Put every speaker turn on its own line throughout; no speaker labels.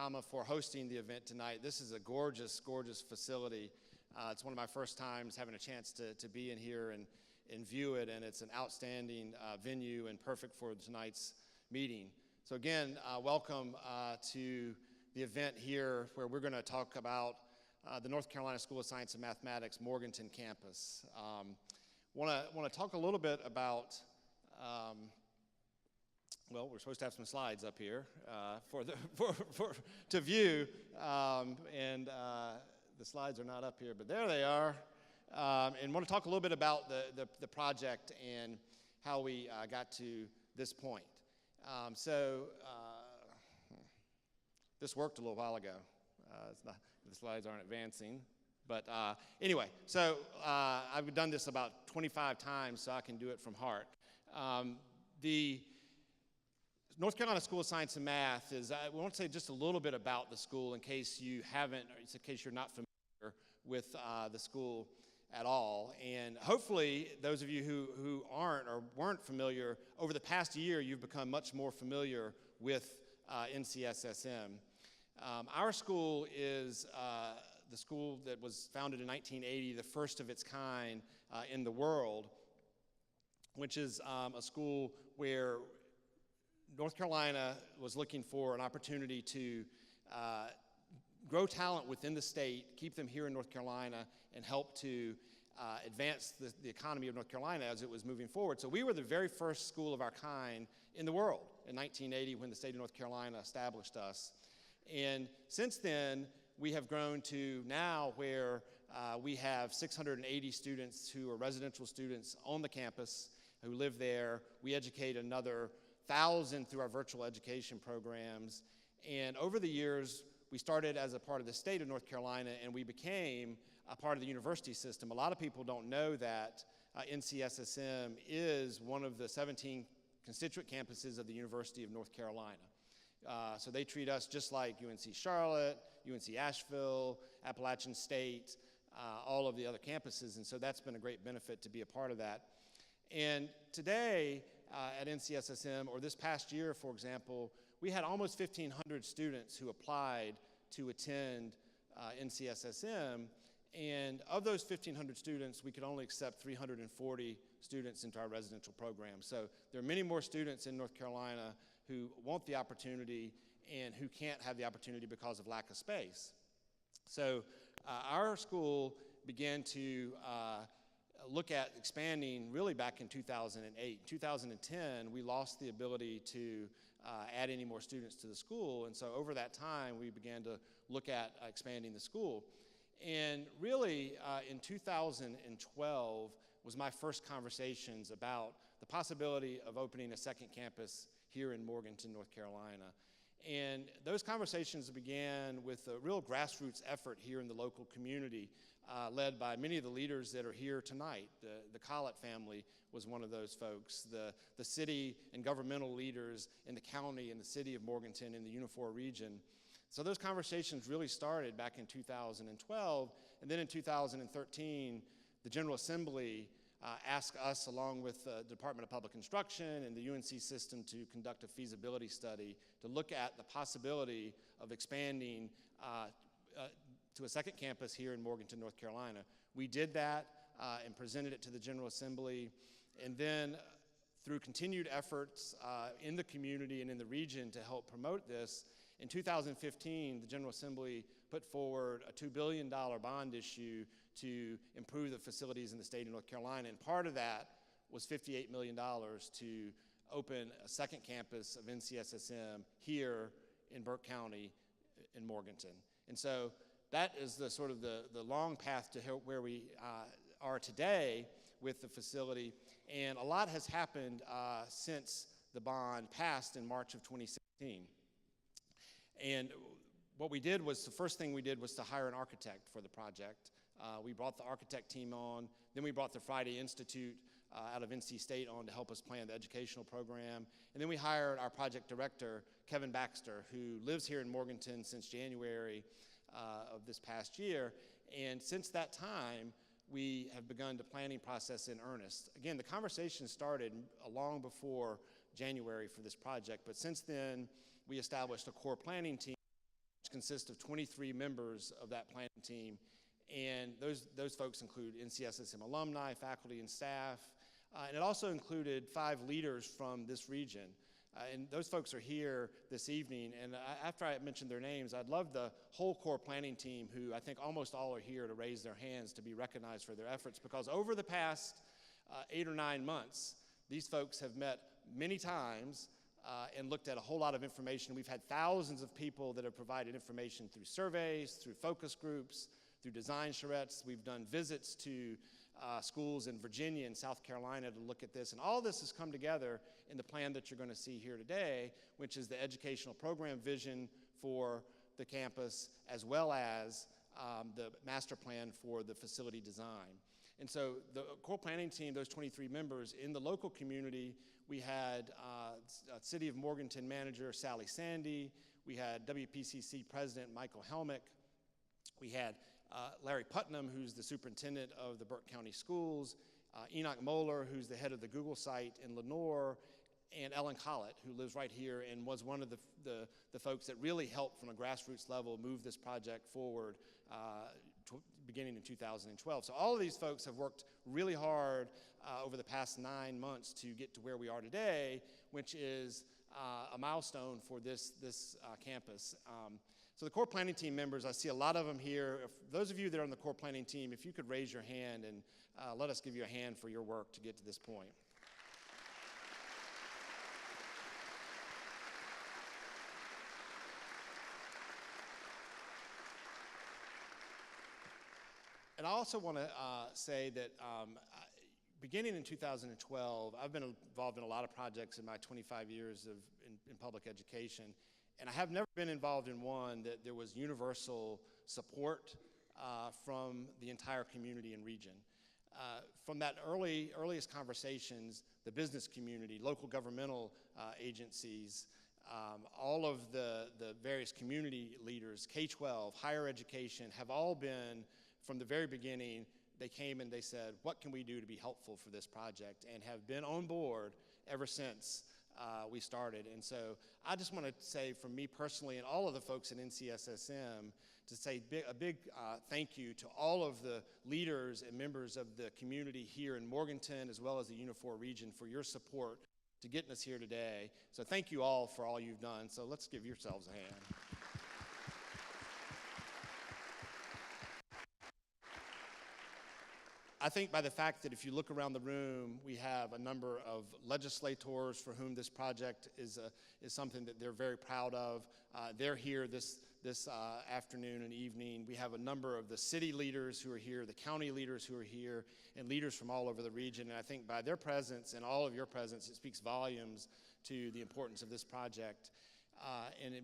Kama for hosting the event tonight. This is a gorgeous, gorgeous facility. It's one of my first times having a chance to be in here and view it, and it's an outstanding venue and perfect for tonight's meeting. So again, welcome to the event here where we're going to talk about the North Carolina School of Science and Mathematics Morganton campus. Want to talk a little bit about, well, we're supposed to have some slides up here to view, and the slides are not up here, but there they are. And want to talk a little bit about the project and how we got to this point. This worked a little while ago. The slides aren't advancing. But anyway, so I've done this about 25 times, so I can do it from heart. The North Carolina School of Science and Math is, I want to say just a little bit about the school in case you haven't, or in case you're not familiar with the school at all. And hopefully, those of you who aren't or weren't familiar, over the past year, you've become much more familiar with Cssm. Our school is the school that was founded in 1980, the first of its kind in the world, which is a school where North Carolina was looking for an opportunity to grow talent within the state, keep them here in North Carolina, and help to advance the economy of North Carolina as it was moving forward. So we were the very first school of our kind in the world in 1980 when the state of North Carolina established us. And since then, we have grown to now where we have 680 students who are residential students on the campus who live there. We educate another 1,000 through our virtual education programs. And over the years, we started as a part of the state of North Carolina, and we became a part of the university system. A lot of people don't know that Cssm is one of the 17 constituent campuses of the University of North Carolina. So they treat us just like UNC Charlotte, UNC Asheville, Appalachian State, all of the other campuses, and so that's been a great benefit to be a part of that. And today at Cssm, or this past year, for example, we had almost 1,500 students who applied to attend Cssm, and of those 1,500 students, we could only accept 340 students into our residential program. So there are many more students in North Carolina who want the opportunity and who can't have the opportunity because of lack of space. So our school began to look at expanding really back in 2008. In 2010, we lost the ability to add any more students to the school, and so over that time, we began to look at expanding the school. And really, in 2012 was my first conversations about the possibility of opening a second campus here in Morganton, North Carolina. And those conversations began with a real grassroots effort here in the local community, led by many of the leaders that are here tonight. The Collett family was one of those folks, the city and governmental leaders in the county and the city of Morganton in the Unifor region. So those conversations really started back in 2012, and then in 2013, the General Assembly asked us, along with the Department of Public Instruction and the UNC system, to conduct a feasibility study to look at the possibility of expanding to a second campus here in Morganton, North Carolina. We did that and presented it to the General Assembly, and then through continued efforts in the community and in the region to help promote this, in 2015, the General Assembly put forward a $2 billion bond issue to improve the facilities in the state of North Carolina, and part of that was $58 million to open a second campus of Cssm here in Burke County in Morganton. And so that is the sort of the long path to where we are today with the facility, and a lot has happened since the bond passed in March of 2016. And what we did was, the first thing we did was to hire an architect for the project. We brought the architect team on, then we brought the Friday Institute out of NC State on to help us plan the educational program. And then we hired our project director, Kevin Baxter, who lives here in Morganton since January of this past year. And since that time, we have begun the planning process in earnest. Again, the conversation started long before January for this project, but since then, we established a core planning team which consists of 23 members of that planning team. And those folks include NCSSM alumni, faculty, and staff. And it also included 5 leaders from this region. And those folks are here this evening. And after I mention their names, I'd love the whole core planning team, who I think almost all are here, to raise their hands to be recognized for their efforts. Because over the past 8 or 9 months, these folks have met many times and looked at a whole lot of information. We've had thousands of people that have provided information through surveys, through focus groups, through design charrettes. We've done visits to schools in Virginia and South Carolina to look at this. And all this has come together in the plan that you're going to see here today, which is the educational program vision for the campus, as well as the master plan for the facility design. And so the core planning team, those 23 members, in the local community, we had City of Morganton manager Sally Sandy, we had WPCC president Michael Helmick, we had Larry Putnam, who's the superintendent of the Burke County Schools, Enoch Moeller, who's the head of the Google site in Lenore, and Ellen Collett, who lives right here and was one of the folks that really helped from a grassroots level move this project forward beginning in 2012. So all of these folks have worked really hard over the past 9 months to get to where we are today, which is a milestone for this campus. So the core planning team members, I see a lot of them here. If those of you that are on the core planning team, if you could raise your hand and let us give you a hand for your work to get to this point. And I also want to say that beginning in 2012, I've been involved in a lot of projects in my 25 years in public education. And I have never been involved in one that there was universal support from the entire community and region. From that earliest conversations, the business community, local governmental agencies, all of the various community leaders, K-12, higher education, have all been, from the very beginning, they came and they said, what can we do to be helpful for this project, and have been on board ever since we started. And so I just want to say, from me personally and all of the folks at NCSSM, to say a big thank you to all of the leaders and members of the community here in Morganton, as well as the Unifor region, for your support to getting us here today. So thank you all for all you've done. So let's give yourselves a hand. I think by the fact that if you look around the room, we have a number of legislators for whom this project is something that they're very proud of. They're here this afternoon and evening. We have a number of the city leaders who are here, the county leaders who are here, and leaders from all over the region. And I think by their presence and all of your presence, it speaks volumes to the importance of this project. And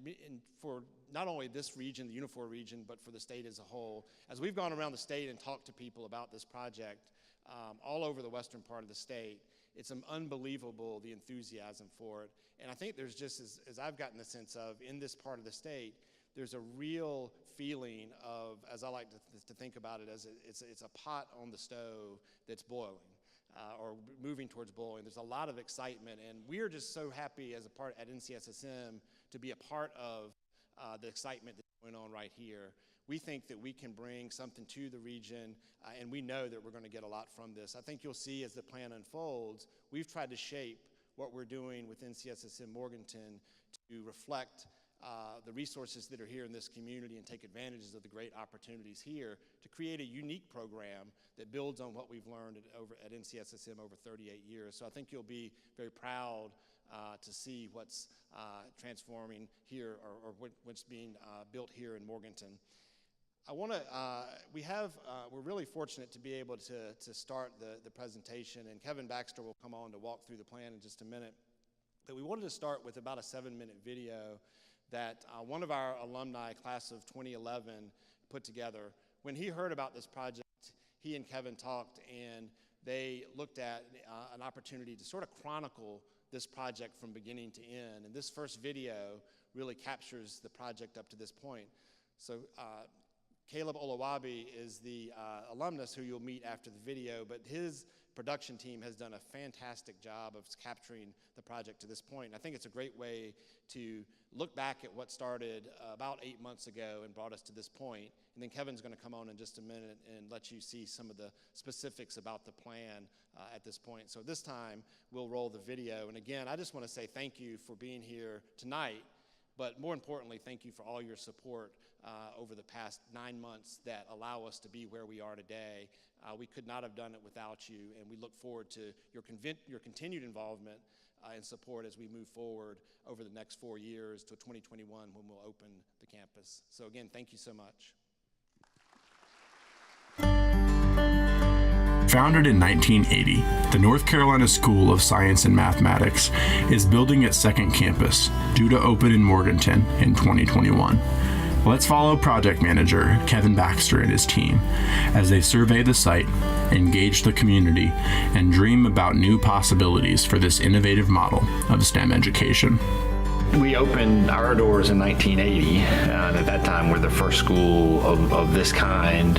for not only this region, the Unifor region, but for the state as a whole. As we've gone around the state and talked to people about this project all over the western part of the state, it's unbelievable, the enthusiasm for it. And I think there's just, as I've gotten the sense of, in this part of the state, there's a real feeling of, as I like to think about it, as it's a pot on the stove that's boiling. Or moving towards boiling. There's a lot of excitement, and we're just so happy as a part at NCSSM to be a part of the excitement that's going on right here. We think that we can bring something to the region, and we know that we're going to get a lot from this. I think you'll see as the plan unfolds, we've tried to shape what we're doing with NCSSM Morganton to reflect the resources that are here in this community and take advantages of the great opportunities here to create a unique program that builds on what we've learned at NCSSM over 38 years. So I think you'll be very proud to see what's transforming here, or what's being built here in Morganton. I want to, we're really fortunate to be able to start the presentation, and Kevin Baxter will come on to walk through the plan in just a minute. But we wanted to start with about a 7-minute video that one of our alumni, class of 2011, put together. When he heard about this project, he and Kevin talked, and they looked at an opportunity to sort of chronicle this project from beginning to end. And this first video really captures the project up to this point. So Caleb Olawabi is the alumnus who you'll meet after the video, but his production team has done a fantastic job of capturing the project to this point. I think it's a great way to look back at what started about 8 months ago and brought us to this point. And then Kevin's going to come on in just a minute and let you see some of the specifics about the plan at this point. So this time, we'll roll the video. And again, I just want to say thank you for being here tonight, but more importantly, thank you for all your support over the past 9 months that allow us to be where we are today. We could not have done it without you, and we look forward to your continued involvement and support as we move forward over the next 4 years to 2021 when we'll open the campus. So again, thank you so much.
Founded in 1980, the North Carolina School of Science and Mathematics is building its second campus, due to open in Morganton in 2021. Let's follow project manager Kevin Baxter and his team as they survey the site, engage the community, and dream about new possibilities for this innovative model of STEM education.
We opened our doors in 1980, and at that time we're the first school of this kind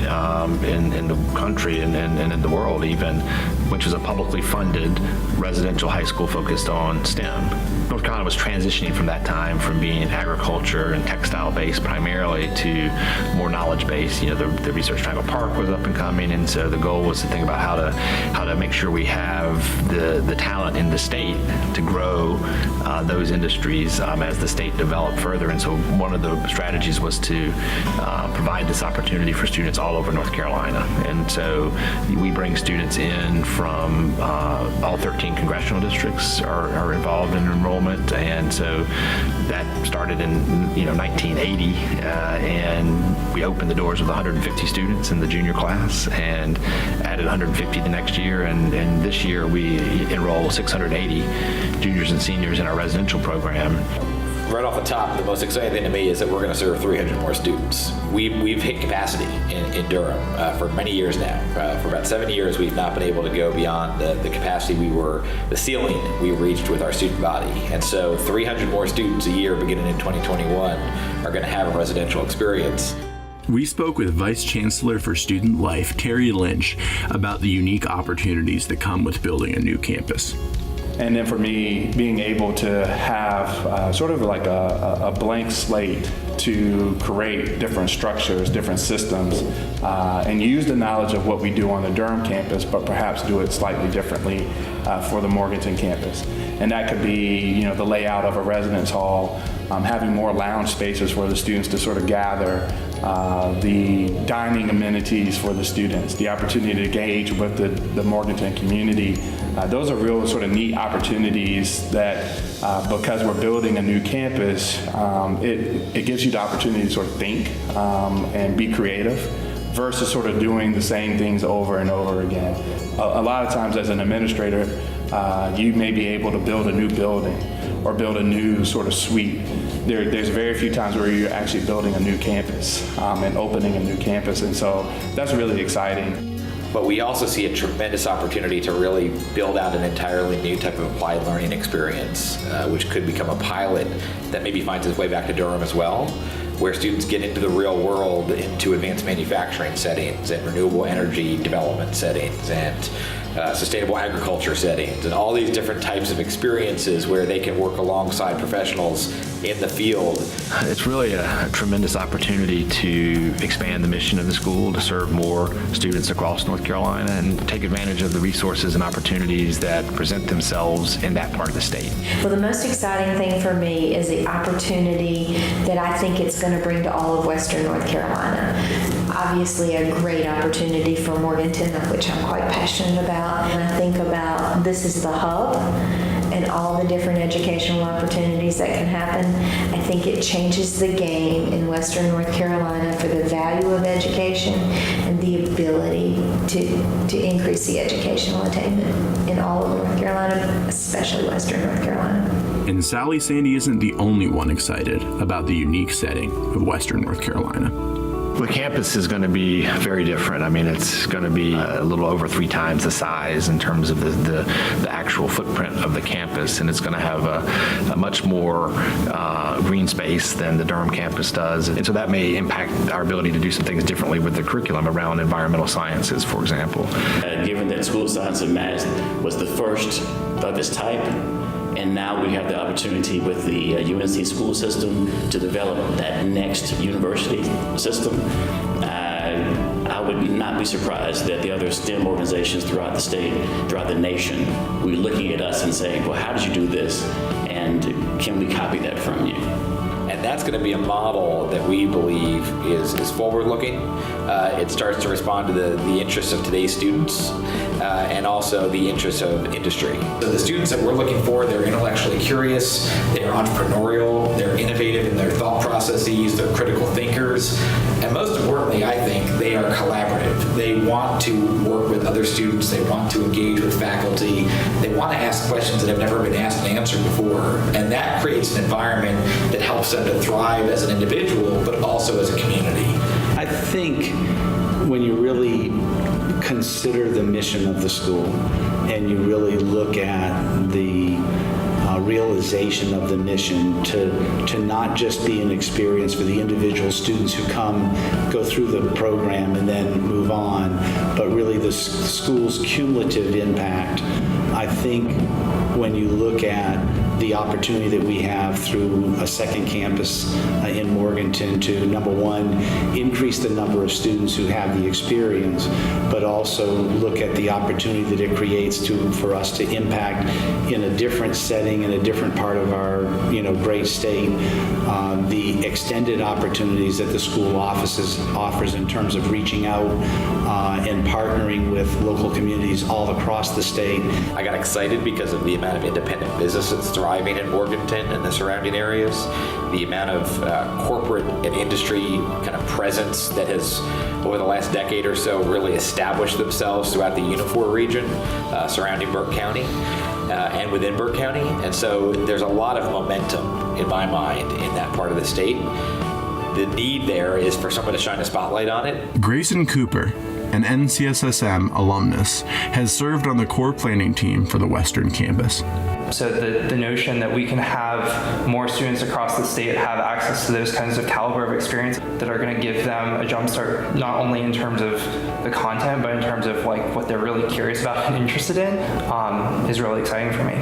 in the country and in the world even, which is a publicly funded residential high school focused on STEM. North Carolina was transitioning from that time from being agriculture and textile based primarily to more knowledge based. You know, the Research Triangle Park was up and coming, and so the goal was to think about how to make sure we have the talent in the state to grow those industries as the state developed further. And so one of the strategies was to provide this opportunity for students all over North Carolina. And so we bring students in from all 13 congressional districts are involved in enrollment. And so that started in 1980, and we opened the doors with 150 students in the junior class and added 150 the next year. And this year we enroll 680 juniors and seniors in our residential program.
Right off the top, the most exciting thing to me is that we're going to serve 300 more students. We've hit capacity in Durham for many years now. For about 7 years, we've not been able to go beyond the capacity the ceiling we reached with our student body. And so 300 more students a year beginning in 2021 are going to have a residential experience.
We spoke with Vice Chancellor for Student Life, Terry Lynch, about the unique opportunities that come with building a new campus.
And then for me, being able to have sort of like a blank slate to create different structures, different systems, and use the knowledge of what we do on the Durham campus, but perhaps do it slightly differently for the Morganton campus. And that could be, the layout of a residence hall, having more lounge spaces for the students to sort of gather, the dining amenities for the students, the opportunity to engage with the Morganton community. Those are real sort of neat opportunities that because we're building a new campus, it gives you the opportunity to sort of think and be creative versus sort of doing the same things over and over again. A lot of times as an administrator, you may be able to build a new building or build a new sort of suite. There's very few times where you're actually building a new campus and opening a new campus, and so that's really exciting.
But we also see a tremendous opportunity to really build out an entirely new type of applied learning experience, which could become a pilot that maybe finds its way back to Durham as well, where students get into the real world, into advanced manufacturing settings and renewable energy development settings and sustainable agriculture settings and all these different types of experiences where they can work alongside professionals in the field.
It's really a tremendous opportunity to expand the mission of the school, to serve more students across North Carolina and take advantage of the resources and opportunities that present themselves in that part of the state.
Well, the most exciting thing for me is the opportunity that I think it's going to bring to all of Western North Carolina. Obviously a great opportunity for Morganton, which I'm quite passionate about. And I think about this is the hub and all the different educational opportunities that can happen. I think it changes the game in Western North Carolina for the value of education and the ability to increase the educational attainment in all of North Carolina, especially Western North Carolina.
And Sally Sandy isn't the only one excited about the unique setting of Western North Carolina.
The campus is going to be very different. I mean, it's going to be a little over 3 times the size in terms of the actual footprint of the campus, and it's going to have a much more green space than the Durham campus does. And so that may impact our ability to do some things differently with the curriculum around environmental sciences, for example.
Given that School of Science and Math was the first of its type, and now we have the opportunity with the UNC school system to develop that next university system. I would not be surprised that the other STEM organizations throughout the state, throughout the nation, will be looking at us and saying, well, how did you do this? And can we copy that from you?
And that's going to be a model that we believe is forward-looking. It starts to respond to the interests of today's students and also the interests of industry. So the students that we're looking for, they're intellectually curious, they're entrepreneurial, they're innovative in their thought processes, they're critical thinkers, and most importantly, I think, they are collaborative. They want to work with other students, they want to engage with faculty, they want to ask questions that have never been asked and answered before, and that creates an environment that helps them to thrive as an individual, but also as a community.
I think when you really consider the mission of the school and you really look at the realization of the mission to not just be an experience for the individual students who go through the program and then move on, but really the school's cumulative impact. I think when you look at the opportunity that we have through a second campus in Morganton to, number one, increase the number of students who have the experience, but also look at the opportunity that it creates for us to impact in a different setting, in a different part of our great state, the extended opportunities that the school offers in terms of reaching out and partnering with local communities all across the state.
I got excited because of the amount of independent business that's thriving in Morganton and the surrounding areas, the amount of corporate and industry kind of presence that has, over the last decade or so, really established themselves throughout the Unifor region surrounding Burke County and within Burke County. And so there's a lot of momentum in my mind in that part of the state. The need there is for someone to shine a spotlight on it.
Grayson Cooper, an NCSSM alumnus, has served on the core planning team for the Western Campus.
So the notion that we can have more students across the state have access to those kinds of caliber of experience that are going to give them a jump start, not only in terms of the content, but in terms of what they're really curious about and interested in, is really exciting for me.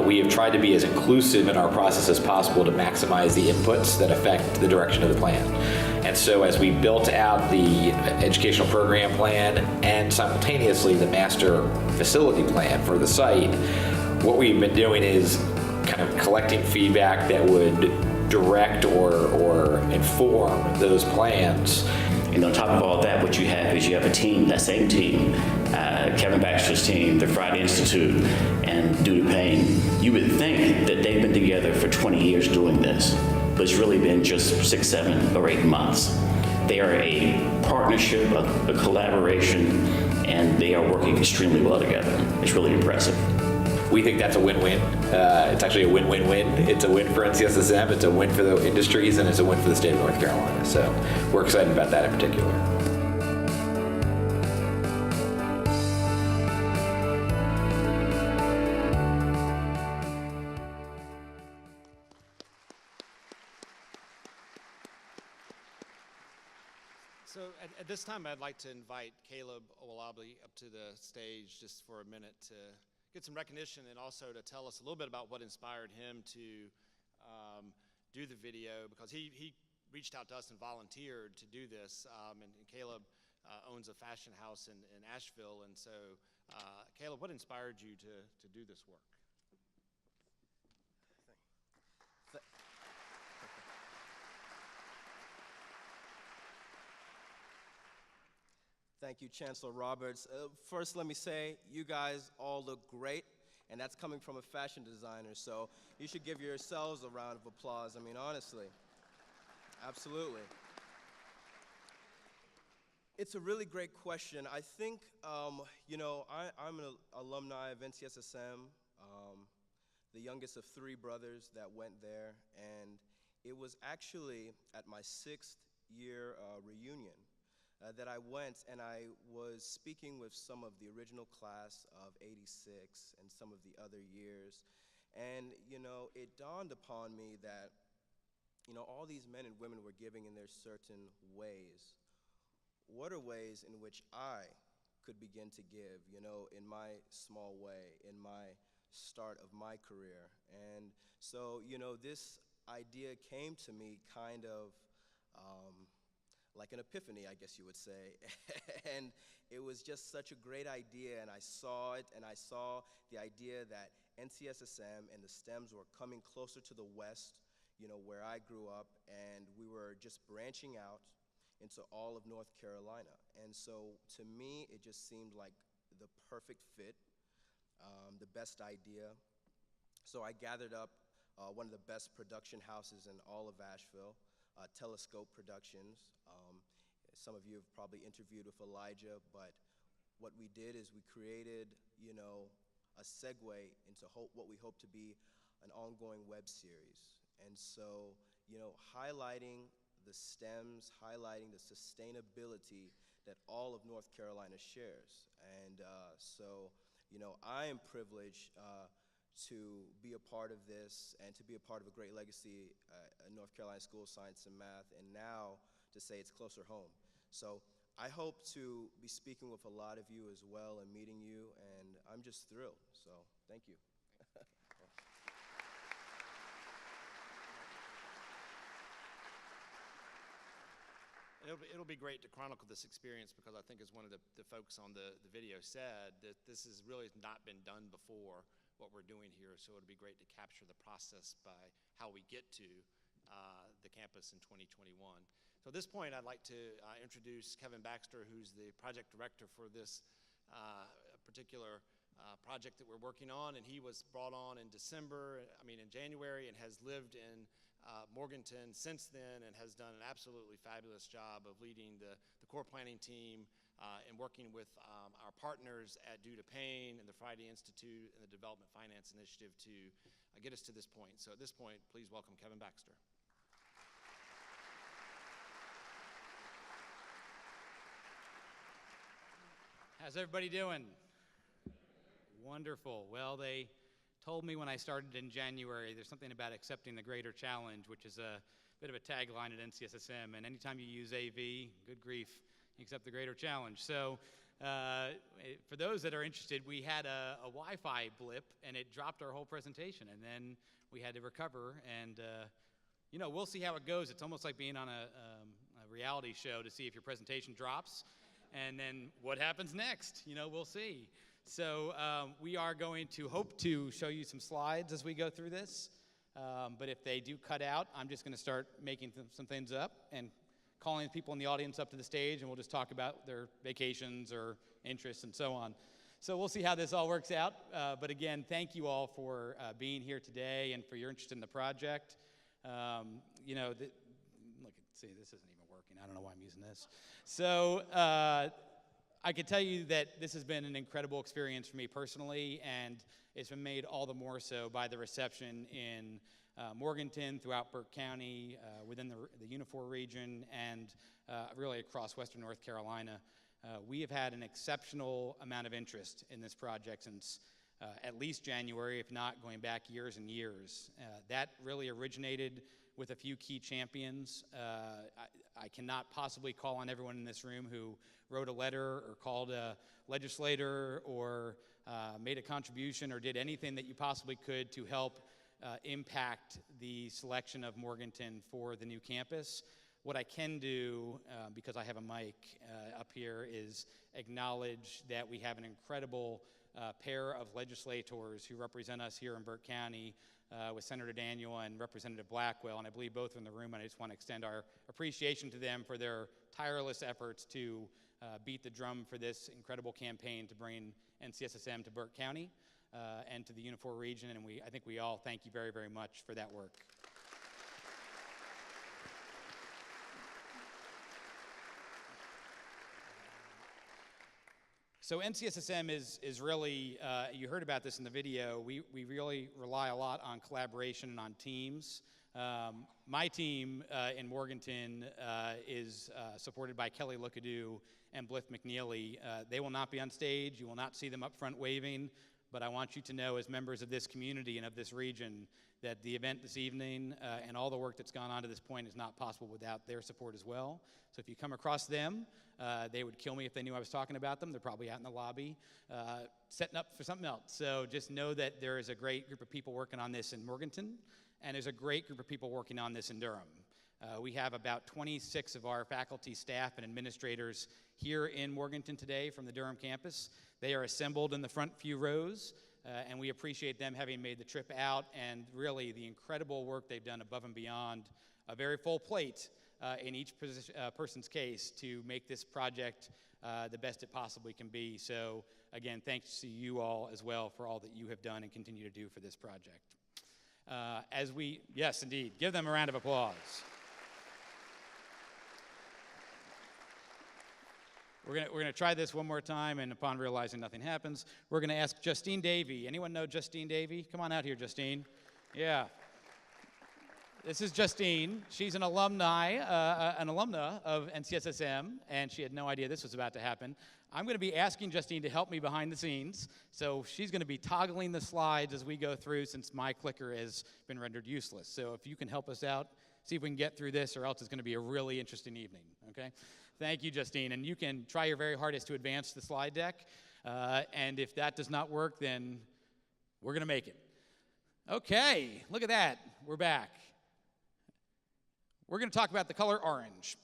We have tried to be as inclusive in our process as possible to maximize the inputs that affect the direction of the plan. And so as we built out the educational program plan and simultaneously the master facility plan for the site, what we've been doing is kind of collecting feedback that would direct or inform those plans.
And on top of all that, what you have is you have a team, that same team, Kevin Baxter's team, the Friday Institute, and Due to Pain. You would think that they've been together for 20 years doing this, but it's really been just 6, 7, or 8 months. They are a partnership, a collaboration, and they are working extremely well together. It's really impressive.
We think that's a win-win. It's actually a win-win-win. It's a win for NCSSM, it's a win for the industries, and it's a win for the state of North Carolina. So we're excited about that in particular.
So at this time, I'd like to invite Caleb Owolabi up to the stage just for a minute to get some recognition and also to tell us a little bit about what inspired him to do the video, because he reached out to us and volunteered to do this. And Caleb owns a fashion house in Asheville. And so, Caleb, what inspired you to do this work?
Thank you, Chancellor Roberts. First, let me say, you guys all look great, and that's coming from a fashion designer, so you should give yourselves a round of applause. I mean, honestly, absolutely. It's a really great question. I think, I'm an alumni of NCSSM, the youngest of 3 brothers that went there, and it was actually at my 6th year reunion that I went and I was speaking with some of the original class of '86 and some of the other years. And, you know, it dawned upon me that, you know, all these men and women were giving in their certain ways. What are ways in which I could begin to give, you know, in my small way, in my start of my career? And so, you know, this idea came to me kind of like an epiphany, I guess you would say. And it was just such a great idea, and I saw it, and I saw the idea that NCSSM and the STEMs were coming closer to the West, you know, where I grew up, and we were just branching out into all of North Carolina. And so to me, it just seemed like the perfect fit, the best idea. So I gathered up one of the best production houses in all of Asheville, Telescope Productions. Some of you have probably interviewed with Elijah, but what we did is we created, you know, a segue into what we hope to be an ongoing web series. And so, you know, highlighting the STEMs, highlighting the sustainability that all of North Carolina shares. And so, you know, I am privileged to be a part of this and to be a part of a great legacy at North Carolina School of Science and Math, and now to say it's closer home. So I hope to be speaking with a lot of you as well and meeting you, and I'm just thrilled. So thank you.
It'll be great to chronicle this experience because I think, as one of the folks on the video said, that this has really not been done before, what we're doing here. So it'll be great to capture the process by how we get to the campus in 2021. So at this point, I'd like to introduce Kevin Baxter, who's the project director for this particular project that we're working on. And he was brought on in January, and has lived in Morganton since then, and has done an absolutely fabulous job of leading the core planning team and working with our partners at Due to Pain and the Friday Institute and the Development Finance Initiative to get us to this point. So at this point, please welcome Kevin Baxter.
How's everybody doing? Wonderful. Well, they told me when I started in January, there's something about accepting the greater challenge, which is a bit of a tagline at NCSSM. And anytime you use AV, good grief, you accept the greater challenge. So for those that are interested, we had a Wi-Fi blip, and it dropped our whole presentation. And then we had to recover. And, you know, we'll see how it goes. It's almost like being on a reality show to see if your presentation drops. And then what happens next? You know, we'll see. So we are going to hope to show you some slides as we go through this. But if they do cut out, I'm just going to start making some things up and calling people in the audience up to the stage, and we'll just talk about their vacations or interests and so on. So we'll see how this all works out. But again, thank you all for being here today and for your interest in the project. You know, see, this isn't even working. I don't know why I'm using this. So I can tell you that this has been an incredible experience for me personally, and it's been made all the more so by the reception in Morganton, throughout Burke County, within the Unifor region, and really across Western North Carolina. We have had an exceptional amount of interest in this project since at least January, if not going back years and years. That really originated with a few key champions. I cannot possibly call on everyone in this room who wrote a letter or called a legislator or made a contribution or did anything that you possibly could to help impact the selection of Morganton for the new campus. What I can do, because I have a mic up here, is acknowledge that we have an incredible pair of legislators who represent us here in Burke County, with Senator Daniel and Representative Blackwell, and I believe both are in the room, and I just want to extend our appreciation to them for their tireless efforts to beat the drum for this incredible campaign to bring NCSSM to Burke County and to the Unifor region, and I think we all thank you very, very much for that work. So NCSSM is really, you heard about this in the video, we really rely a lot on collaboration and on teams. My team in Morganton is supported by Kelly Lookadoo and Blith McNeely. They will not be on stage. You will not see them up front waving, but I want you to know as members of this community and of this region that the event this evening and all the work that's gone on to this point is not possible without their support as well. So if you come across them, they would kill me if they knew I was talking about them. They're probably out in the lobby setting up for something else. So just know that there is a great group of people working on this in Morganton, and there's a great group of people working on this in Durham. We have about 26 of our faculty, staff, and administrators here in Morganton today from the Durham campus. They are assembled in the front few rows, and we appreciate them having made the trip out and really the incredible work they've done above and beyond a very full plate in each person's case to make this project the best it possibly can be. So again, thanks to you all as well for all that you have done and continue to do for this project. Yes, indeed, give them a round of applause. We're gonna try this one more time, and upon realizing nothing happens, we're gonna ask Justine Davey. Anyone know Justine Davey? Come on out here, Justine. Yeah. This is Justine. She's an alumna of NCSSM, and she had no idea this was about to happen. I'm going to be asking Justine to help me behind the scenes, so she's going to be toggling the slides as we go through since my clicker has been rendered useless. So if you can help us out, see if we can get through this, or else it's going to be a really interesting evening, okay? Thank you, Justine, and you can try your very hardest to advance the slide deck, and if that does not work, then we're going to make it. Okay, look at that. We're back. We're going to talk about the color orange.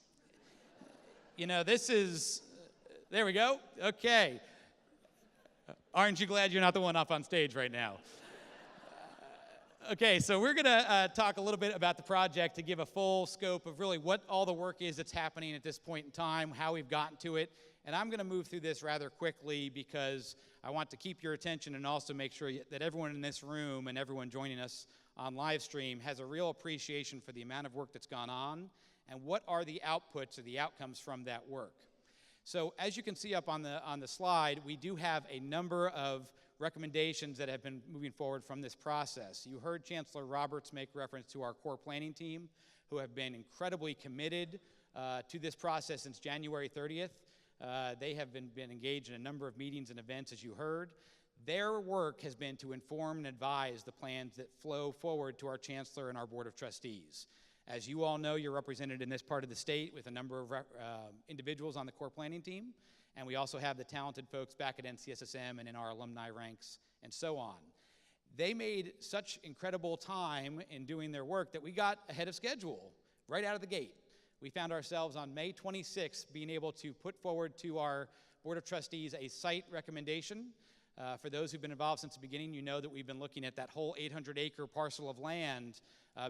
You know, this is, there we go. Okay. Aren't you glad you're not the one up on stage right now? Okay, so we're going to talk a little bit about the project to give a full scope of really what all the work is that's happening at this point in time, how we've gotten to it. And I'm going to move through this rather quickly because I want to keep your attention and also make sure that everyone in this room and everyone joining us on live stream has a real appreciation for the amount of work that's gone on and what are the outputs or the outcomes from that work. So as you can see up on the slide, we do have a number of recommendations that have been moving forward from this process. You heard Chancellor Roberts make reference to our core planning team, who have been incredibly committed to this process since January 30th. They have been engaged in a number of meetings and events, as you heard. Their work has been to inform and advise the plans that flow forward to our Chancellor and our Board of Trustees. As you all know, you're represented in this part of the state with a number of individuals on the core planning team, and we also have the talented folks back at NCSSM and in our alumni ranks and so on. They made such incredible time in doing their work that we got ahead of schedule right out of the gate. We found ourselves on May 26th being able to put forward to our Board of Trustees a site recommendation. For those who've been involved since the beginning, you know that we've been looking at that whole 800-acre parcel of land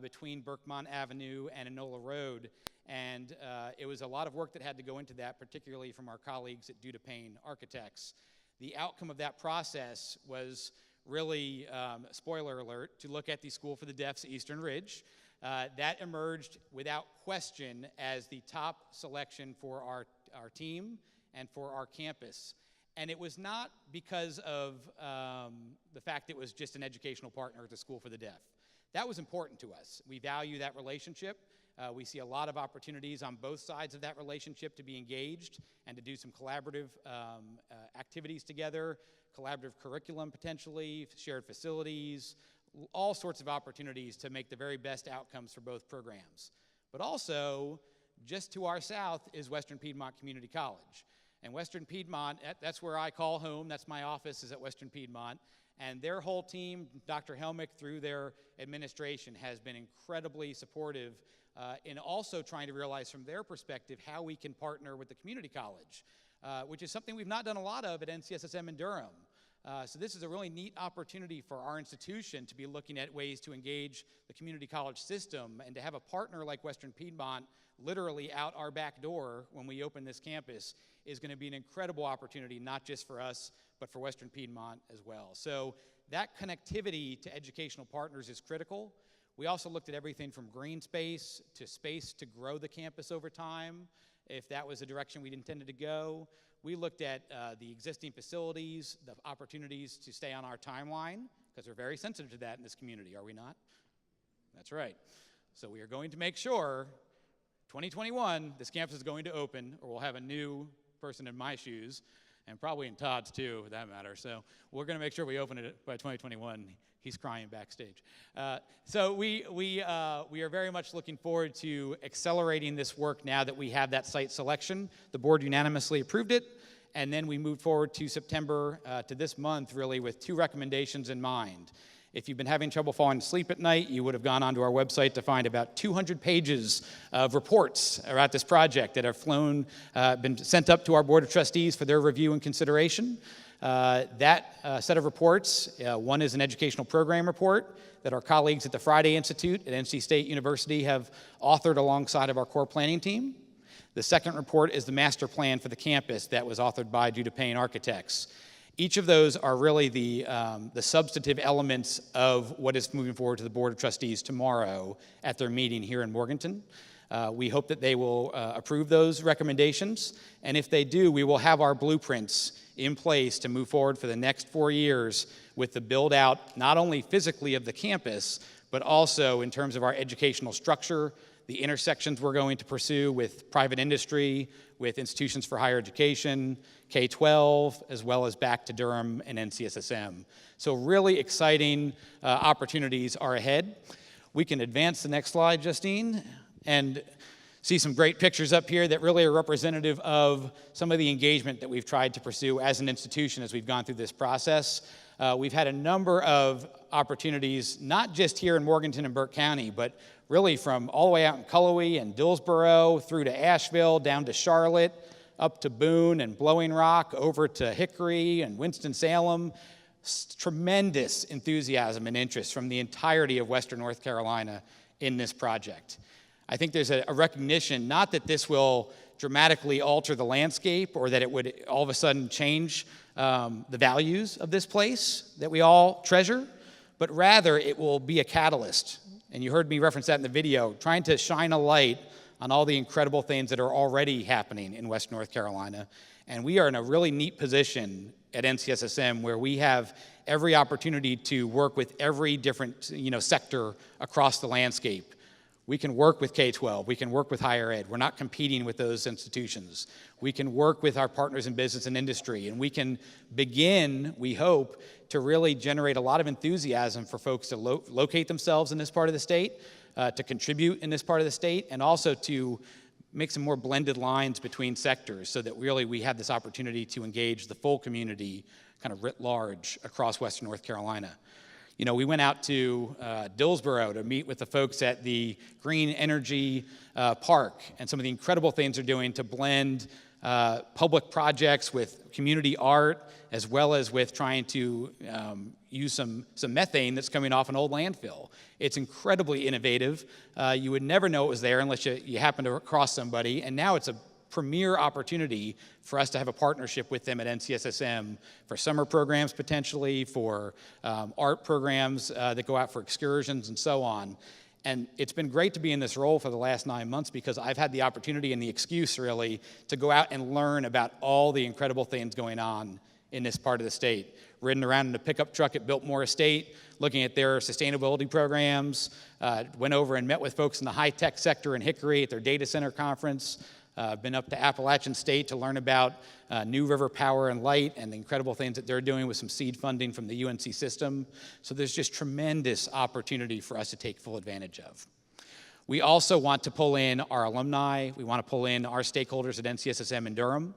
between Berkmont Avenue and Enola Road. And it was a lot of work that had to go into that, particularly from our colleagues at Duda Payne Architects. The outcome of that process was really, spoiler alert, to look at the School for the Deaf's Eastern Ridge. That emerged without question as the top selection for our team and for our campus. And it was not because of the fact that it was just an educational partner at the School for the Deaf. That was important to us. We value that relationship. We see a lot of opportunities on both sides of that relationship to be engaged and to do some collaborative activities together, collaborative curriculum potentially, shared facilities, all sorts of opportunities to make the very best outcomes for both programs. But also, just to our south is Western Piedmont Community College. And Western Piedmont, that's where I call home. That's my office, is at Western Piedmont. And their whole team, Dr. Helmick, through their administration, has been incredibly supportive in also trying to realize from their perspective how we can partner with the community college, which is something we've not done a lot of at NCSSM in Durham. So this is a really neat opportunity for our institution to be looking at ways to engage the community college system and to have a partner like Western Piedmont literally out our back door when we open this campus is going to be an incredible opportunity, not just for us, but for Western Piedmont as well. So that connectivity to educational partners is critical. We also looked at everything from green space to grow the campus over time, if that was the direction we intended to go. We looked at the existing facilities, the opportunities to stay on our timeline, because we're very sensitive to that in this community, are we not? That's right. So we are going to make sure 2021, this campus is going to open, or we'll have a new person in my shoes, and probably in Todd's too, for that matter. So we're going to make sure we open it by 2021. He's crying backstage. So we are very much looking forward to accelerating this work now that we have that site selection. The board unanimously approved it, and then we moved forward to September, to this month, really, with 2 recommendations in mind. If you've been having trouble falling asleep at night, you would have gone onto our website to find about 200 pages of reports about this project that have been sent up to our Board of Trustees for their review and consideration. That set of reports, one is an educational program report that our colleagues at the Friday Institute at NC State University have authored alongside of our core planning team. The second report is the master plan for the campus that was authored by Duda Payne Architects. Each of those are really the substantive elements of what is moving forward to the Board of Trustees tomorrow at their meeting here in Morganton. We hope that they will approve those recommendations, and if they do, we will have our blueprints in place to move forward for the next 4 years with the build-out not only physically of the campus, but also in terms of our educational structure, the intersections we're going to pursue with private industry, with institutions for higher education, K-12, as well as back to Durham and NCSSM. So really exciting opportunities are ahead. We can advance the next slide, Justine, and see some great pictures up here that really are representative of some of the engagement that we've tried to pursue as an institution as we've gone through this process. We've had a number of opportunities, not just here in Morganton and Burke County, but really from all the way out in Cullowhee and Dillsboro, through to Asheville, down to Charlotte, up to Boone and Blowing Rock, over to Hickory and Winston-Salem. Tremendous enthusiasm and interest from the entirety of Western North Carolina in this project. I think there's a recognition, not that this will dramatically alter the landscape or that it would all of a sudden change the values of this place that we all treasure, but rather it will be a catalyst. And you heard me reference that in the video, trying to shine a light on all the incredible things that are already happening in West North Carolina. And we are in a really neat position at NCSSM where we have every opportunity to work with every different sector across the landscape. We can work with K-12, we can work with higher ed. We're not competing with those institutions. We can work with our partners in business and industry, and we can begin, we hope, to really generate a lot of enthusiasm for folks to locate themselves in this part of the state, to contribute in this part of the state, and also to make some more blended lines between sectors so that really we have this opportunity to engage the full community kind of writ large across Western North Carolina. You know, we went out to Dillsboro to meet with the folks at the Green Energy Park and some of the incredible things they're doing to blend public projects with community art, as well as with trying to use some methane that's coming off an old landfill. It's incredibly innovative. You would never know it was there unless you happen to cross somebody, and now it's a premier opportunity for us to have a partnership with them at NCSSM for summer programs potentially, for art programs that go out for excursions and so on. And it's been great to be in this role for the last 9 months because I've had the opportunity and the excuse really to go out and learn about all the incredible things going on in this part of the state. Ridden around in a pickup truck at Biltmore Estate, looking at their sustainability programs, went over and met with folks in the high-tech sector in Hickory at their data center conference, been up to Appalachian State to learn about New River Power and Light and the incredible things that they're doing with some seed funding from the UNC system. So there's just tremendous opportunity for us to take full advantage of. We also want to pull in our alumni. We want to pull in our stakeholders at NCSSM in Durham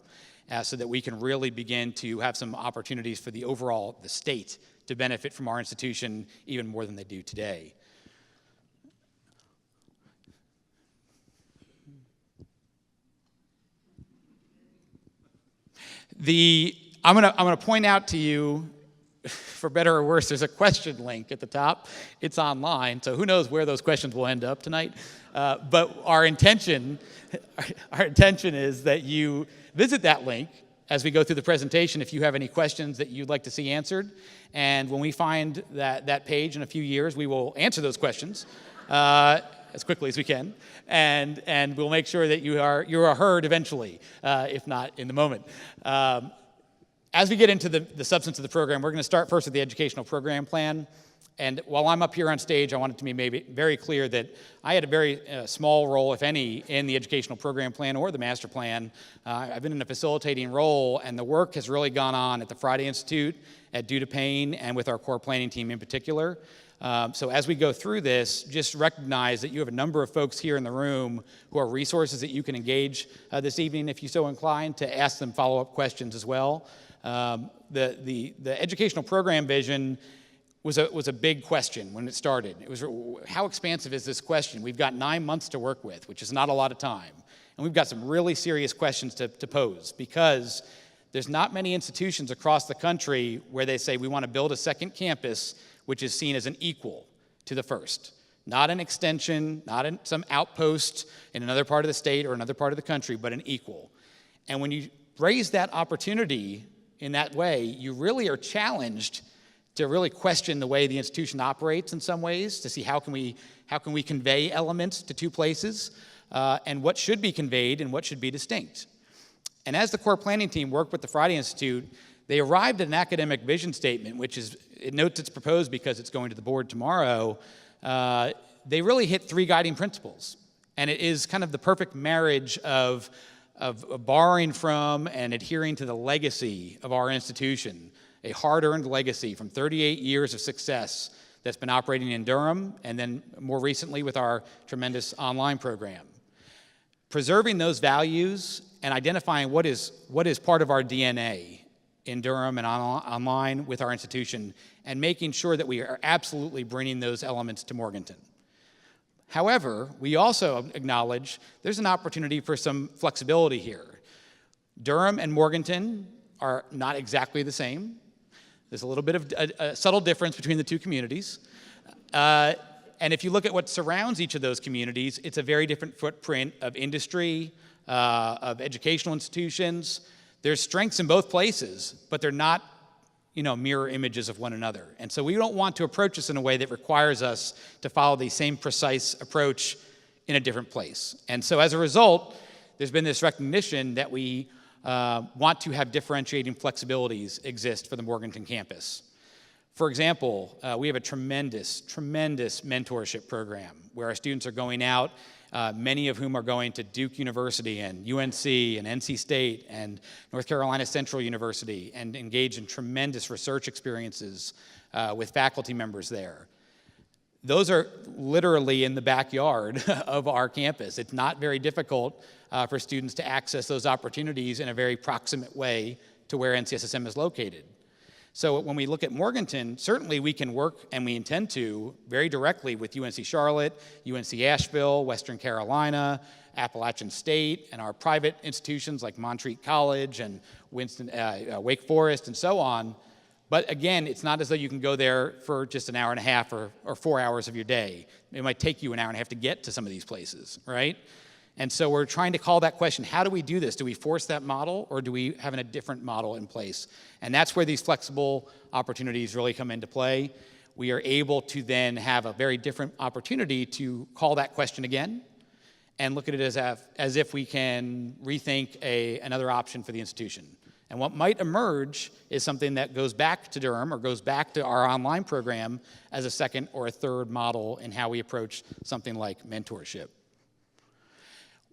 so that we can really begin to have some opportunities for the state to benefit from our institution even more than they do today. I'm gonna point out to you, for better or worse, there's a question link at the top. It's online, so who knows where those questions will end up tonight. But our intention is that you visit that link as we go through the presentation if you have any questions that you'd like to see answered. And when we find that page in a few years, we will answer those questions as quickly as we can, and we'll make sure that you are heard eventually, if not in the moment. As we get into the substance of the program, we're going to start first with the educational program plan. And while I'm up here on stage, I want it to be maybe very clear that I had a very small role, if any, in the educational program plan or the master plan. I've been in a facilitating role, and the work has really gone on at the Friday Institute, at Due to Pain, and with our core planning team in particular. So as we go through this, just recognize that you have a number of folks here in the room who are resources that you can engage this evening if you're so inclined to ask them follow-up questions as well. The educational program vision was a big question when it started. It was, how expansive is this question? We've got 9 months to work with, which is not a lot of time. And we've got some really serious questions to pose, because there's not many institutions across the country where they say we want to build a second campus which is seen as an equal to the first. Not an extension, not in some outpost in another part of the state or another part of the country, but an equal. And when you raise that opportunity in that way, you really are challenged to really question the way the institution operates in some ways, to see how can we convey elements to two places, and what should be conveyed and what should be distinct. And as the core planning team worked with the Friday Institute, they arrived at an academic vision statement, which is, it notes it's proposed because it's going to the board tomorrow. They really hit 3 guiding principles. And it is kind of the perfect marriage of borrowing from and adhering to the legacy of our institution, a hard-earned legacy from 38 years of success that's been operating in Durham, and then more recently with our tremendous online program. Preserving those values and identifying what is part of our DNA in Durham and online with our institution, and making sure that we are absolutely bringing those elements to Morganton. However, we also acknowledge there's an opportunity for some flexibility here. Durham and Morganton are not exactly the same. There's a little bit of a subtle difference between the two communities. And if you look at what surrounds each of those communities, it's a very different footprint of industry, of educational institutions. There's strengths in both places, but they're not, mirror images of one another. And so we don't want to approach this in a way that requires us to follow the same precise approach in a different place. And so as a result, there's been this recognition that we want to have differentiating flexibilities exist for the Morganton campus. For example, we have a tremendous mentorship program where our students are going out, many of whom are going to Duke University and UNC and NC State and North Carolina Central University, and engage in tremendous research experiences with faculty members there. Those are literally in the backyard of our campus. It's not very difficult for students to access those opportunities in a very proximate way to where NCSSM is located. So when we look at Morganton, certainly we can work, and we intend to, very directly with UNC Charlotte, UNC Asheville, Western Carolina, Appalachian State, and our private institutions like Montreat College and Wake Forest and so on. But again, it's not as though you can go there for just an hour and a half or 4 hours of your day. It might take you an hour and a half to get to some of these places, right? And so we're trying to call that question, how do we do this? Do we force that model, or do we have a different model in place? And that's where these flexible opportunities really come into play. We are able to then have a very different opportunity to call that question again and look at it as if we can rethink another option for the institution. And what might emerge is something that goes back to Durham or goes back to our online program as a second or a third model in how we approach something like mentorship.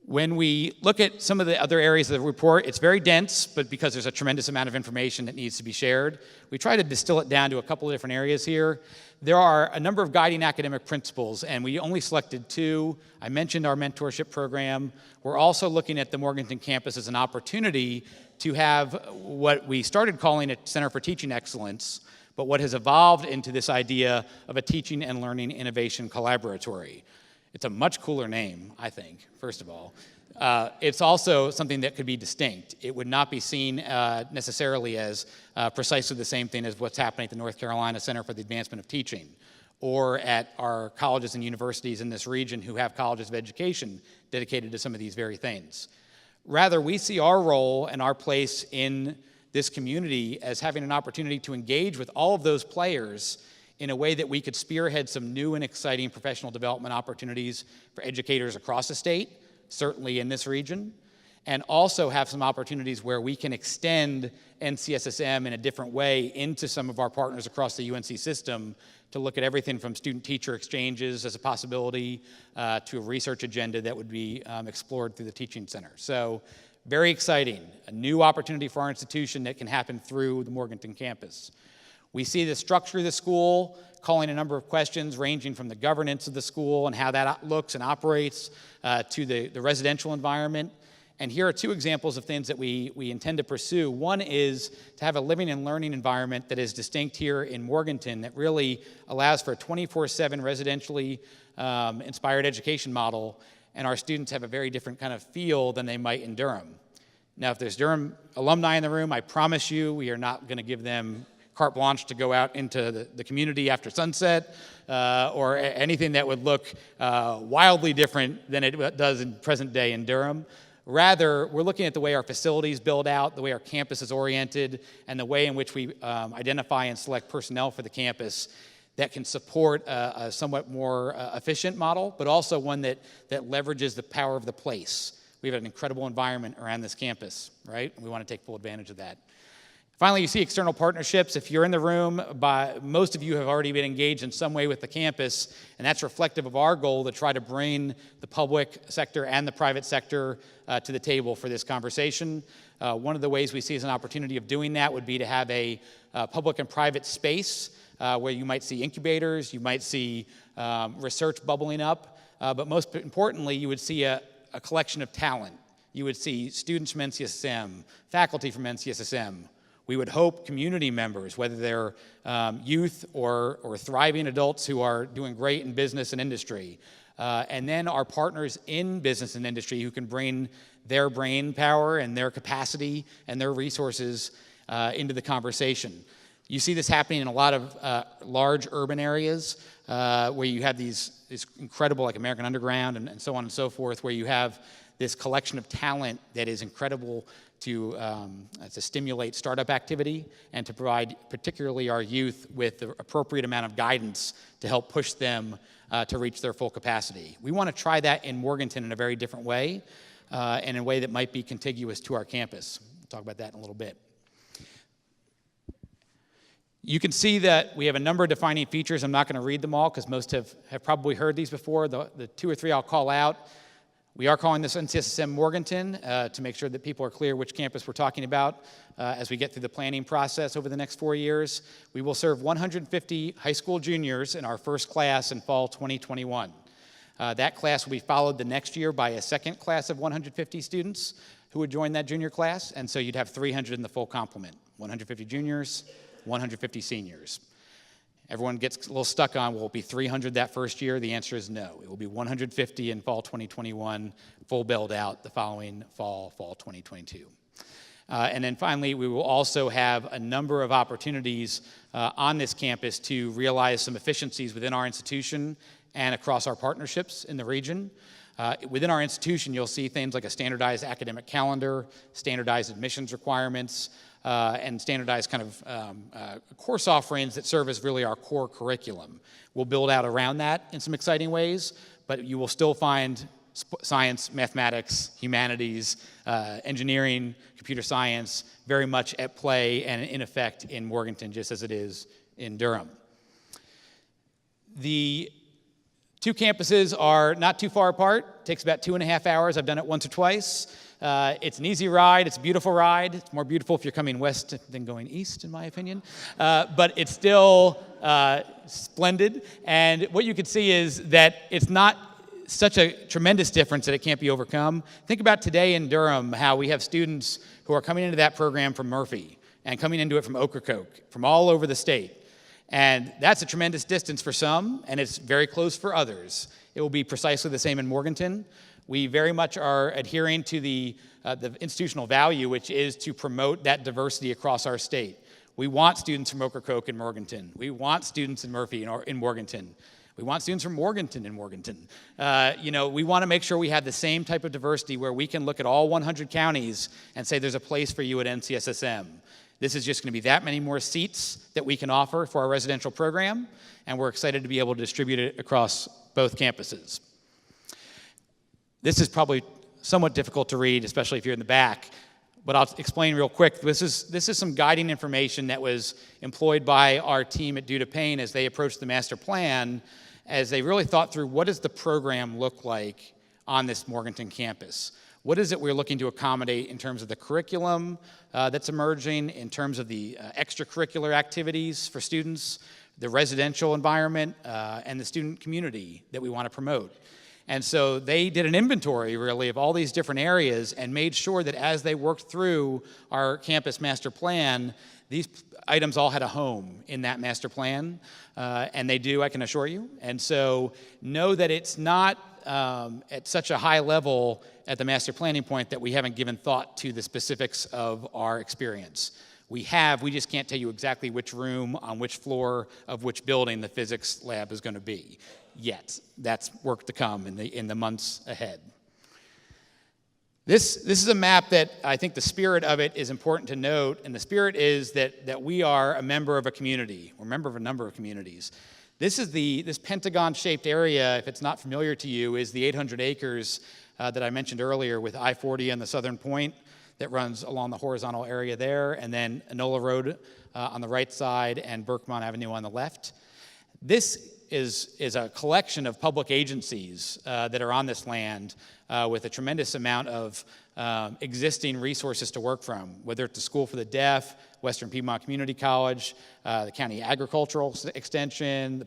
When we look at some of the other areas of the report, it's very dense, but because there's a tremendous amount of information that needs to be shared, we try to distill it down to a couple of different areas here. There are a number of guiding academic principles, and we only selected 2. I mentioned our mentorship program. We're also looking at the Morganton campus as an opportunity to have what we started calling a Center for Teaching Excellence, but what has evolved into this idea of a Teaching and Learning Innovation Collaboratory. It's a much cooler name, I think, first of all. It's also something that could be distinct. It would not be seen necessarily as precisely the same thing as what's happening at the North Carolina Center for the Advancement of Teaching, or at our colleges and universities in this region who have colleges of education dedicated to some of these very things. Rather, we see our role and our place in this community as having an opportunity to engage with all of those players in a way that we could spearhead some new and exciting professional development opportunities for educators across the state, certainly in this region, and also have some opportunities where we can extend NCSSM in a different way into some of our partners across the UNC system to look at everything from student-teacher exchanges as a possibility to a research agenda that would be explored through the Teaching Center. So very exciting, a new opportunity for our institution that can happen through the Morganton campus. We see the structure of the school calling a number of questions ranging from the governance of the school and how that looks and operates to the residential environment. And here are two examples of things that we intend to pursue. One is to have a living and learning environment that is distinct here in Morganton that really allows for a 24/7 residentially inspired education model, and our students have a very different kind of feel than they might in Durham. Now, if there's Durham alumni in the room, I promise you we are not going to give them carte blanche to go out into the community after sunset or anything that would look wildly different than it does in present day in Durham. Rather, we're looking at the way our facilities build out, the way our campus is oriented, and the way in which we identify and select personnel for the campus that can support a somewhat more efficient model, but also one that leverages the power of the place. We have an incredible environment around this campus, right? We want to take full advantage of that. Finally, you see external partnerships. If you're in the room, most of you have already been engaged in some way with the campus, and that's reflective of our goal to try to bring the public sector and the private sector to the table for this conversation. One of the ways we see as an opportunity of doing that would be to have a public and private space where you might see incubators, you might see research bubbling up, but most importantly, you would see a collection of talent. You would see students from NCSM, faculty from NCSM. We would hope community members, whether they're youth or thriving adults who are doing great in business and industry, and then our partners in business and industry who can bring their brain power and their capacity and their resources into the conversation. You see this happening in a lot of large urban areas where you have these incredible, like American Underground and so on and so forth, where you have this collection of talent that is incredible to stimulate startup activity and to provide particularly our youth with the appropriate amount of guidance to help push them to reach their full capacity. We want to try that in Morganton in a very different way and in a way that might be contiguous to our campus. We'll talk about that in a little bit. You can see that we have a number of defining features. I'm not going to read them all because most have probably heard these before. The two or three I'll call out. We are calling this NCSM Morganton to make sure that people are clear which campus we're talking about as we get through the planning process over the next 4 years. We will serve 150 high school juniors in our first class in fall 2021. That class will be followed the next year by a second class of 150 students who would join that junior class, and so you'd have 300 in the full complement, 150 juniors, 150 seniors. Everyone gets a little stuck on, will it be 300 that first year? The answer is no. It will be 150 in fall 2021, full build out the following fall 2022. And then finally, we will also have a number of opportunities on this campus to realize some efficiencies within our institution and across our partnerships in the region. Within our institution, you'll see things like a standardized academic calendar, standardized admissions requirements, and standardized kind of course offerings that serve as really our core curriculum. We'll build out around that in some exciting ways, but you will still find science, mathematics, humanities, engineering, computer science very much at play and in effect in Morganton, just as it is in Durham. The two campuses are not too far apart. It takes about 2.5 hours. I've done it once or twice. It's an easy ride. It's a beautiful ride. It's more beautiful if you're coming west than going east, in my opinion. But it's still splendid. And what you can see is that it's not such a tremendous difference that it can't be overcome. Think about today in Durham, how we have students who are coming into that program from Murphy and coming into it from Ocracoke, from all over the state. And that's a tremendous distance for some, and it's very close for others. It will be precisely the same in Morganton. We very much are adhering to the institutional value, which is to promote that diversity across our state. We want students from Ocracoke in Morganton. We want students in Murphy in Morganton. We want students from Morganton in Morganton. We want to make sure we have the same type of diversity where we can look at all 100 counties and say there's a place for you at NCSSM. This is just going to be that many more seats that we can offer for our residential program, and we're excited to be able to distribute it across both campuses. This is probably somewhat difficult to read, especially if you're in the back, but I'll explain real quick. This is some guiding information that was employed by our team at Durham as they approached the master plan, as they really thought through what does the program look like on this Morganton campus. What is it we're looking to accommodate in terms of the curriculum that's emerging, in terms of the extracurricular activities for students, the residential environment, and the student community that we want to promote. And so they did an inventory, really, of all these different areas and made sure that as they worked through our campus master plan, these items all had a home in that master plan, and they do, I can assure you. And so know that it's not at such a high level at the master planning point that we haven't given thought to the specifics of our experience. We just can't tell you exactly which room on which floor of which building the physics lab is going to be yet. That's work to come in the months ahead. This is a map that I think the spirit of it is important to note, and the spirit is that we are a member of a community. We're a member of a number of communities. This pentagon-shaped area, if it's not familiar to you, is the 800 acres that I mentioned earlier with I-40 on the southern point that runs along the horizontal area there, and then Enola Road on the right side and Berkmont Avenue on the left. This is a collection of public agencies that are on this land with a tremendous amount of existing resources to work from, whether it's the School for the Deaf, Western Piedmont Community College, the County Agricultural Extension, the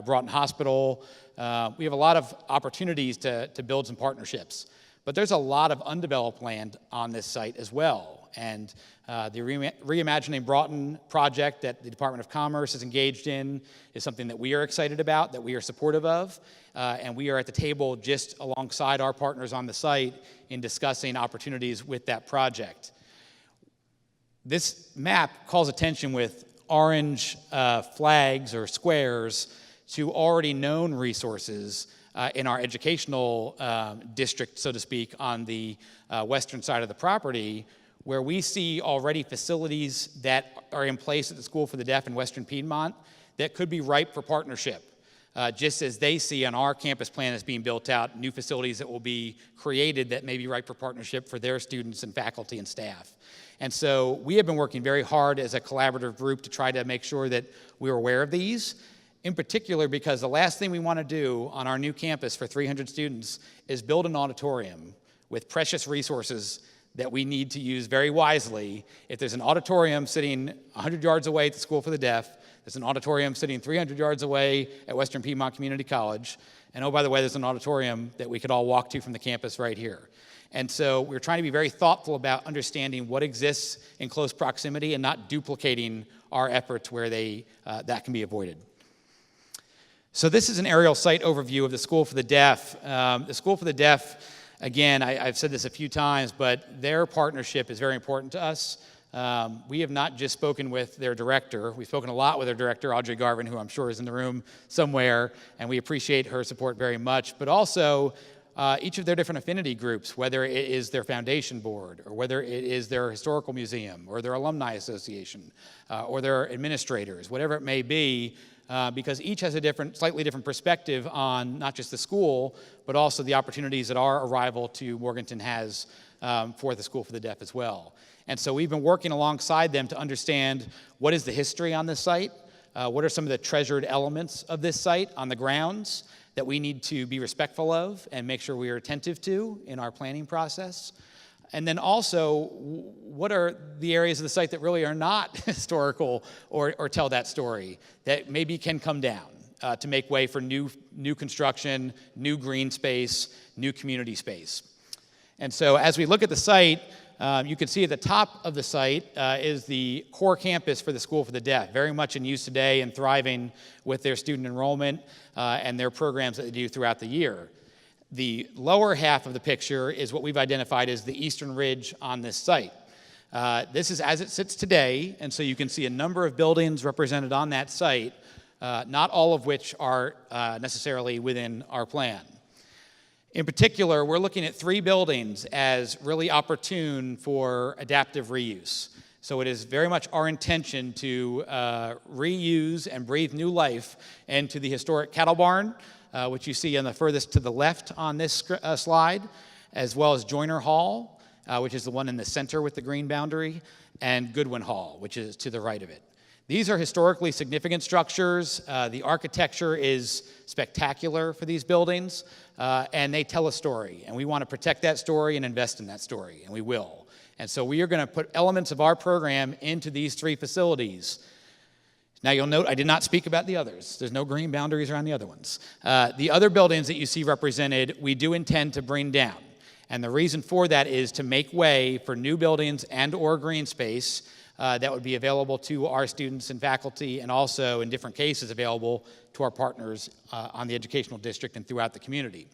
Broughton Hospital. We have a lot of opportunities to build some partnerships. But there's a lot of undeveloped land on this site as well. And the Reimagining Broughton project that the Department of Commerce is engaged in is something that we are excited about, that we are supportive of. And we are at the table just alongside our partners on the site in discussing opportunities with that project. This map calls attention with orange flags or squares to already known resources in our educational district, so to speak, on the western side of the property, where we see already facilities that are in place at the School for the Deaf in Western Piedmont that could be ripe for partnership, just as they see on our campus plan as being built out, new facilities that will be created that may be ripe for partnership for their students and faculty and staff. And so we have been working very hard as a collaborative group to try to make sure that we're aware of these, in particular because the last thing we want to do on our new campus for 300 students is build an auditorium with precious resources that we need to use very wisely. If there's an auditorium sitting 100 yards away at the School for the Deaf, there's an auditorium sitting 300 yards away at Western Piedmont Community College, and oh, by the way, there's an auditorium that we could all walk to from the campus right here. And so we're trying to be very thoughtful about understanding what exists in close proximity and not duplicating our efforts where that can be avoided. So this is an aerial site overview of the School for the Deaf. The School for the Deaf, again, I've said this a few times, but their partnership is very important to us. We have not just spoken with their director. We've spoken a lot with their director, Audrey Garvin, who I'm sure is in the room somewhere, and we appreciate her support very much, but also each of their different affinity groups, whether it is their foundation board, or whether it is their historical museum, or their alumni association, or their administrators, whatever it may be, because each has a slightly different perspective on not just the school, but also the opportunities that our arrival to Morganton has for the School for the Deaf as well. And so we've been working alongside them to understand what is the history on this site, what are some of the treasured elements of this site on the grounds that we need to be respectful of and make sure we are attentive to in our planning process. And then also, what are the areas of the site that really are not historical or tell that story that maybe can come down to make way for new construction, new green space, new community space. And so as we look at the site, you can see at the top of the site is the core campus for the School for the Deaf, very much in use today and thriving with their student enrollment and their programs that they do throughout the year. The lower half of the picture is what we've identified as the eastern ridge on this site. This is as it sits today, and so you can see a number of buildings represented on that site, not all of which are necessarily within our plan. In particular, we're looking at 3 buildings as really opportune for adaptive reuse. So it is very much our intention to reuse and breathe new life into the historic cattle barn, which you see on the furthest to the left on this slide, as well as Joyner Hall, which is the one in the center with the green boundary, and Goodwin Hall, which is to the right of it. These are historically significant structures. The architecture is spectacular for these buildings, and they tell a story. And we want to protect that story and invest in that story, and we will. And so we are going to put elements of our program into these 3 facilities. Now you'll note I did not speak about the others. There's no green boundaries around the other ones. The other buildings that you see represented, we do intend to bring down. And the reason for that is to make way for new buildings and or green space that would be available to our students and faculty, and also in different cases available to our partners on the educational district and throughout the community.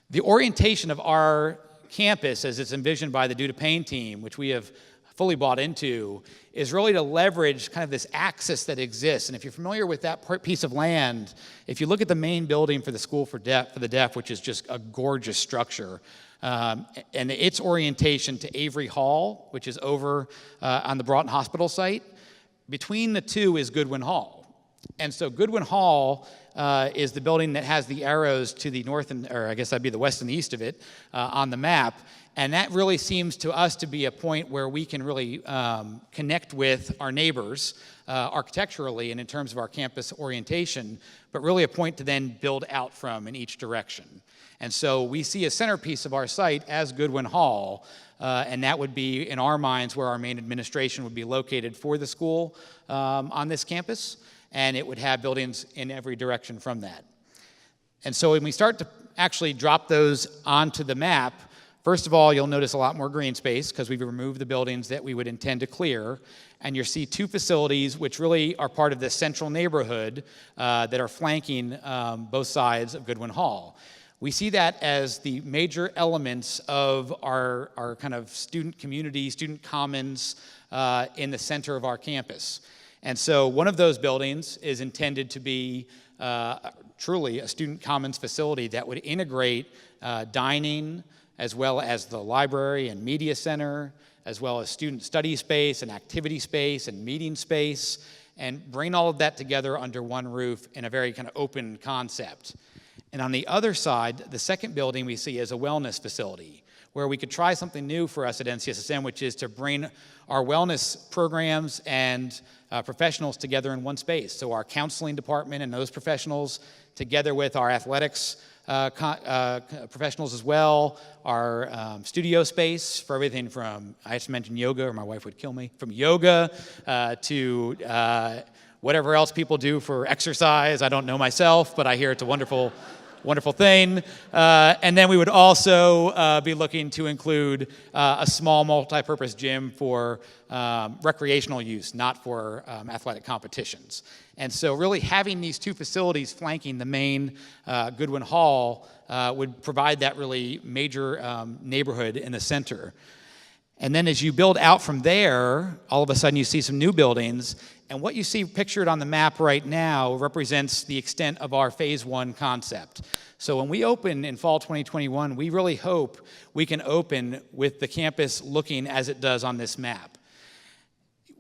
The orientation of our campus, as it's envisioned by the Due to Pain team, which we have fully bought into, is really to leverage kind of this axis that exists. And if you're familiar with that piece of land, if you look at the main building for the School for the Deaf, which is just a gorgeous structure, and its orientation to Avery Hall, which is over on the Broughton Hospital site, between the two is Goodwin Hall. And so Goodwin Hall is the building that has the arrows to the north, or I guess that'd be the west and the east of it on the map. And that really seems to us to be a point where we can really connect with our neighbors architecturally and in terms of our campus orientation, but really a point to then build out from in each direction. And so we see a centerpiece of our site as Goodwin Hall, and that would be, in our minds, where our main administration would be located for the school on this campus, and it would have buildings in every direction from that. And so when we start to actually drop those onto the map, first of all, you'll notice a lot more green space because we've removed the buildings that we would intend to clear, and you'll see 2 facilities which really are part of the central neighborhood that are flanking both sides of Goodwin Hall. We see that as the major elements of our kind of student community, student commons in the center of our campus. And so one of those buildings is intended to be truly a student commons facility that would integrate dining, as well as the library and media center, as well as student study space and activity space and meeting space, and bring all of that together under one roof in a very kind of open concept. And on the other side, the second building we see as a wellness facility, where we could try something new for us at NCSSM, which is to bring our wellness programs and professionals together in one space. So our counseling department and those professionals, together with our athletics professionals as well, our studio space for everything from, I just mentioned yoga, or my wife would kill me, from yoga to whatever else people do for exercise. I don't know myself, but I hear it's a wonderful thing. And then we would also be looking to include a small multi-purpose gym for recreational use, not for athletic competitions. And so really having these 2 facilities flanking the main Goodwin Hall would provide that really major neighborhood in the center. And then as you build out from there, all of a sudden you see some new buildings. And what you see pictured on the map right now represents the extent of our phase 1 concept. So when we open in fall 2021, we really hope we can open with the campus looking as it does on this map.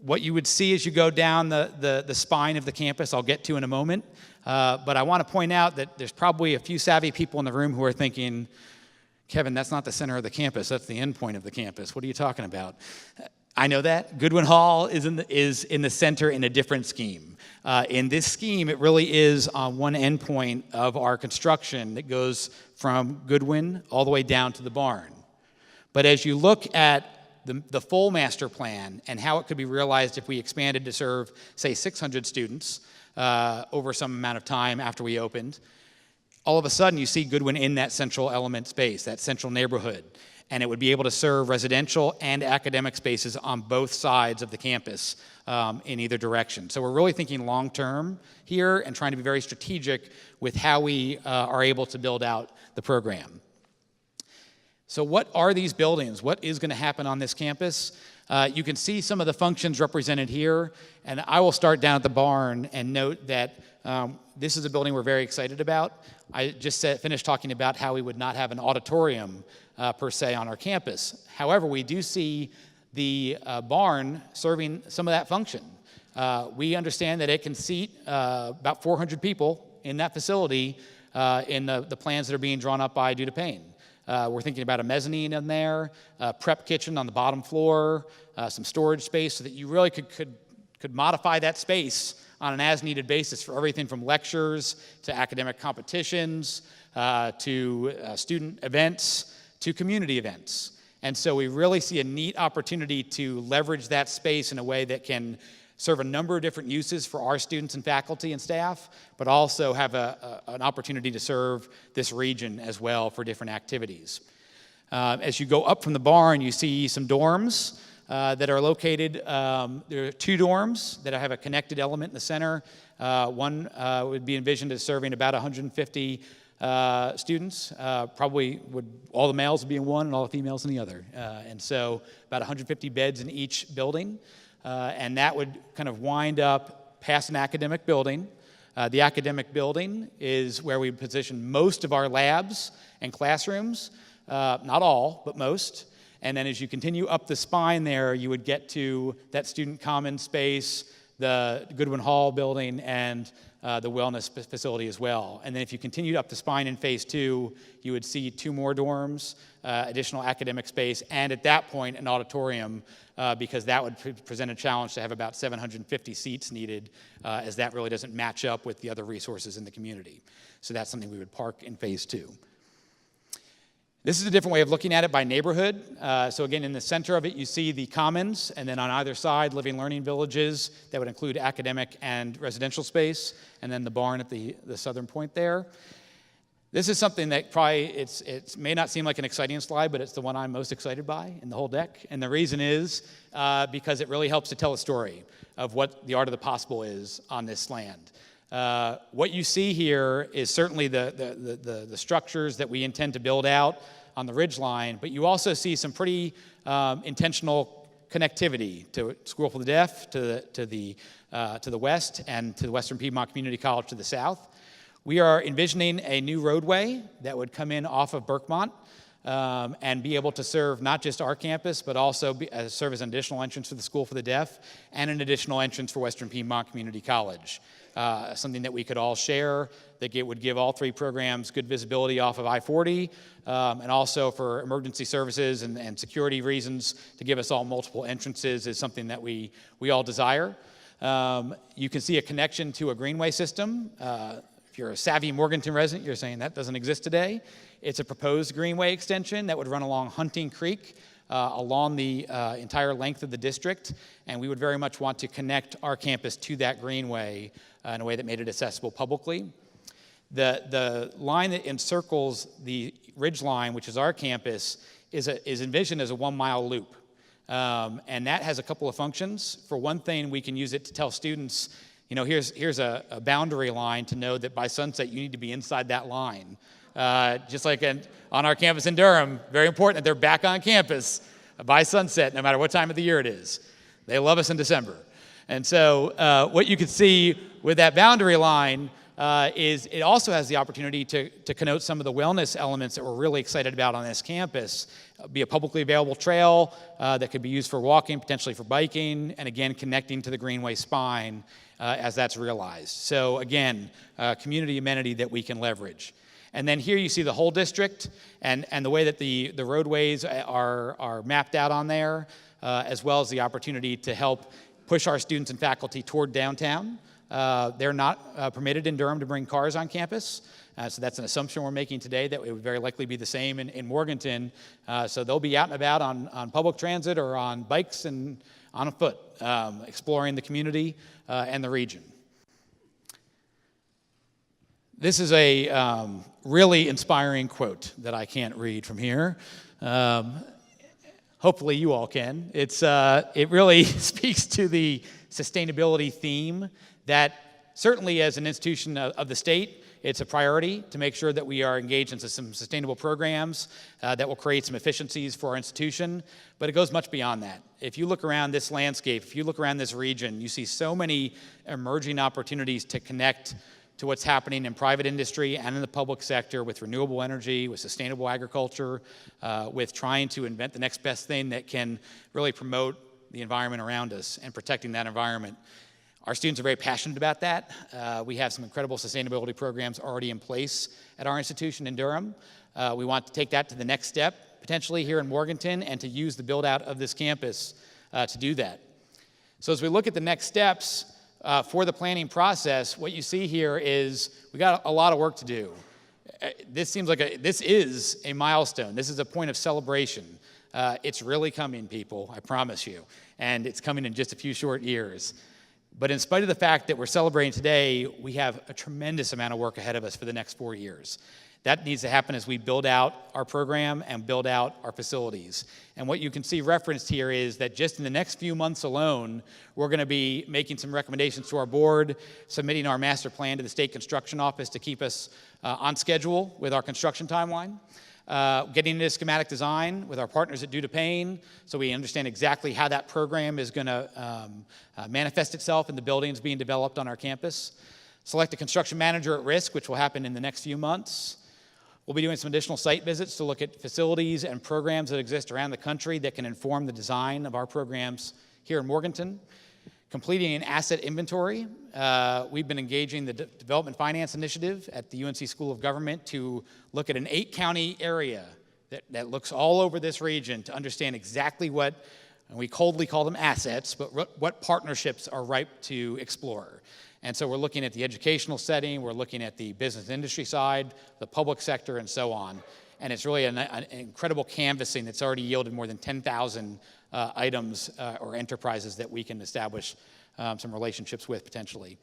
What you would see as you go down the spine of the campus, I'll get to in a moment. But I want to point out that there's probably a few savvy people in the room who are thinking, Kevin, that's not the center of the campus, that's the end point of the campus. What are you talking about? I know that. Goodwin Hall is in the center in a different scheme. In this scheme, it really is on one end point of our construction that goes from Goodwin all the way down to the barn. But as you look at the full master plan and how it could be realized if we expanded to serve, say, 600 students over some amount of time after we opened, all of a sudden you see Goodwin in that central element space, that central neighborhood. And it would be able to serve residential and academic spaces on both sides of the campus in either direction. So we're really thinking long-term here and trying to be very strategic with how we are able to build out the program. So what are these buildings? What is going to happen on this campus? You can see some of the functions represented here, and I will start down at the barn and note that this is a building we're very excited about. I just finished talking about how we would not have an auditorium per se on our campus. However, we do see the barn serving some of that function. We understand that it can seat about 400 people in that facility in the plans that are being drawn up by Due to Pain.
We're thinking about a mezzanine in there, a prep kitchen on the bottom floor, some storage space so that you really could modify that space on an as-needed basis for everything from lectures to academic competitions to student events to community events. And so we really see a neat opportunity to leverage that space in a way that can serve a number of different uses for our students and faculty and staff, but also have an opportunity to serve this region as well for different activities. As you go up from the barn, you see some dorms that are located. There are 2 dorms that have a connected element in the center. One would be envisioned as serving about 150 students. Probably all the males would be in one and all the females in the other. And so about 150 beds in each building. And that would kind of wind up past an academic building. The academic building is where we position most of our labs and classrooms. Not all, but most. And then as you continue up the spine there, you would get to that student common space, the Goodwin Hall building, and the wellness facility as well. And then if you continued up the spine in phase 2, you would see 2 more dorms, additional academic space, and at that point, an auditorium, because that would present a challenge to have about 750 seats needed, as that really doesn't match up with the other resources in the community. So that's something we would park in phase 2. This is a different way of looking at it by neighborhood. So again, in the center of it, you see the commons, and then on either side, living learning villages that would include academic and residential space, and then the barn at the southern point there. This is something that probably, it may not seem like an exciting slide, but it's the one I'm most excited by in the whole deck. And the reason is because it really helps to tell a story of what the art of the possible is on this land. What you see here is certainly the structures that we intend to build out on the ridgeline, but you also see some pretty intentional connectivity to School for the Deaf, to the west, and to the Western Piedmont Community College to the south. We are envisioning a new roadway that would come in off of Berkmont and be able to serve not just our campus, but also serve as an additional entrance for the School for the Deaf and an additional entrance for Western Piedmont Community College. Something that we could all share, that would give all 3 programs good visibility off of I-40, and also for emergency services and security reasons to give us all multiple entrances is something that we all desire. You can see a connection to a greenway system. If you're a savvy Morganton resident, you're saying that doesn't exist today. It's a proposed greenway extension that would run along Hunting Creek, along the entire length of the district, and we would very much want to connect our campus to that greenway in a way that made it accessible publicly. The line that encircles the ridge line, which is our campus, is envisioned as a 1-mile loop. And that has a couple of functions. For one thing, we can use it to tell students, you know, here's a boundary line to know that by sunset you need to be inside that line. Just like on our campus in Durham, very important that they're back on campus by sunset, no matter what time of the year it is. They love us in December. And so what you can see with that boundary line is it also has the opportunity to connote some of the wellness elements that we're really excited about on this campus. Be a publicly available trail that could be used for walking, potentially for biking, and again, connecting to the greenway spine as that's realized. So again, community amenity that we can leverage. And then here you see the whole district and the way that the roadways are mapped out on there, as well as the opportunity to help push our students and faculty toward downtown. They're not permitted in Durham to bring cars on campus, so that's an assumption we're making today that it would very likely be the same in Morganton. So they'll be out and about on public transit or on bikes and on foot, exploring the community and the region. This is a really inspiring quote that I can't read from here. Hopefully you all can. It really speaks to the sustainability theme that certainly as an institution of the state, it's a priority to make sure that we are engaged in some sustainable programs that will create some efficiencies for our institution, but it goes much beyond that. If you look around this landscape, if you look around this region, you see so many emerging opportunities to connect to what's happening in private industry and in the public sector with renewable energy, with sustainable agriculture, with trying to invent the next best thing that can really promote the environment around us and protecting that environment. Our students are very passionate about that. We have some incredible sustainability programs already in place at our institution in Durham, We want to take that to the next step, potentially here in Morganton, and to use the build-out of this campus to do that. So as we look at the next steps for the planning process, what you see here is we got a lot of work to do. This is a milestone. This is a point of celebration. It's really coming, people, I promise you. And it's coming in just a few short years. But in spite of the fact that we're celebrating today, we have a tremendous amount of work ahead of us for the next 4 years. That needs to happen as we build out our program and build out our facilities. And what you can see referenced here is that just in the next few months alone, we're going to be making some recommendations to our board, submitting our master plan to the State Construction Office to keep us on schedule with our construction timeline, getting into schematic design with our partners at Durham, so we understand exactly how that program is going to manifest itself in the buildings being developed on our campus. Select a construction manager at risk, which will happen in the next few months. We'll be doing some additional site visits to look at facilities and programs that exist around the country that can inform the design of our programs here in Morganton. Completing an asset inventory. We've been engaging the Development Finance Initiative at the UNC School of Government to look at an 8-county area that looks all over this region to understand exactly what, and we coldly call them assets, but what partnerships are ripe to explore. And so we're looking at the educational setting, we're looking at the business industry side, the public sector, and so on. And it's really an incredible canvassing that's already yielded more than 10,000 items or enterprises that we can establish some relationships with potentially.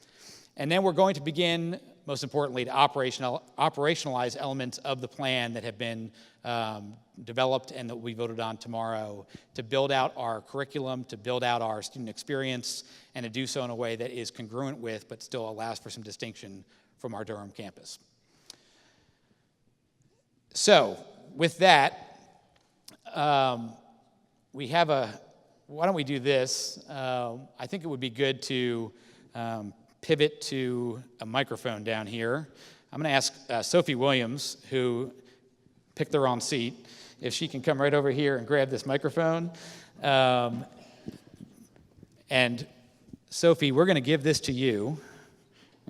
And then we're going to begin, most importantly, to operationalize elements of the plan that have been developed and that we voted on tomorrow to build out our curriculum, to build out our student experience, and to do so in a way that is congruent with, but still allows for some distinction from our Durham campus. So, with that, we have why don't we do this? I think it would be good to pivot to a microphone down here. I'm going to ask Sophie Williams, who picked the wrong seat, if she can come right over here and grab this microphone. And Sophie, we're going to give this to you,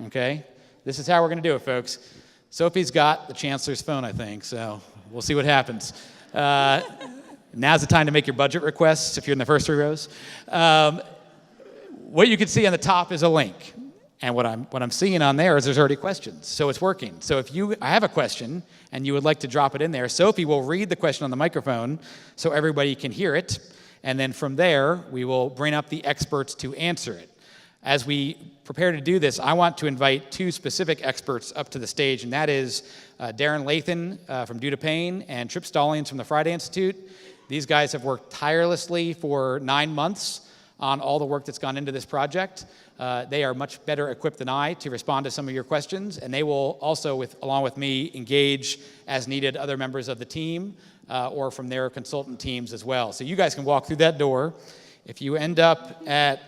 okay? This is how we're going to do it, folks. Sophie's got the chancellor's phone, I think, so we'll see what happens. Now's the time to make your budget requests if you're in the first 3 rows. What you can see on the top is a link. And what I'm seeing on there is there's already questions, so it's working. So if I have a question and you would like to drop it in there, Sophie will read the question on the microphone so everybody can hear it. And then from there, we will bring up the experts to answer it. As we prepare to do this, I want to invite 2 specific experts up to the stage, and that is Darren Lathan from Durham and Tripp Stallings from the Friday Institute. These guys have worked tirelessly for 9 months on all the work that's gone into this project. They are much better equipped than I to respond to some of your questions, and they will also, along with me, engage as needed other members of the team or from their consultant teams as well. So you guys can walk through that door. If you end up at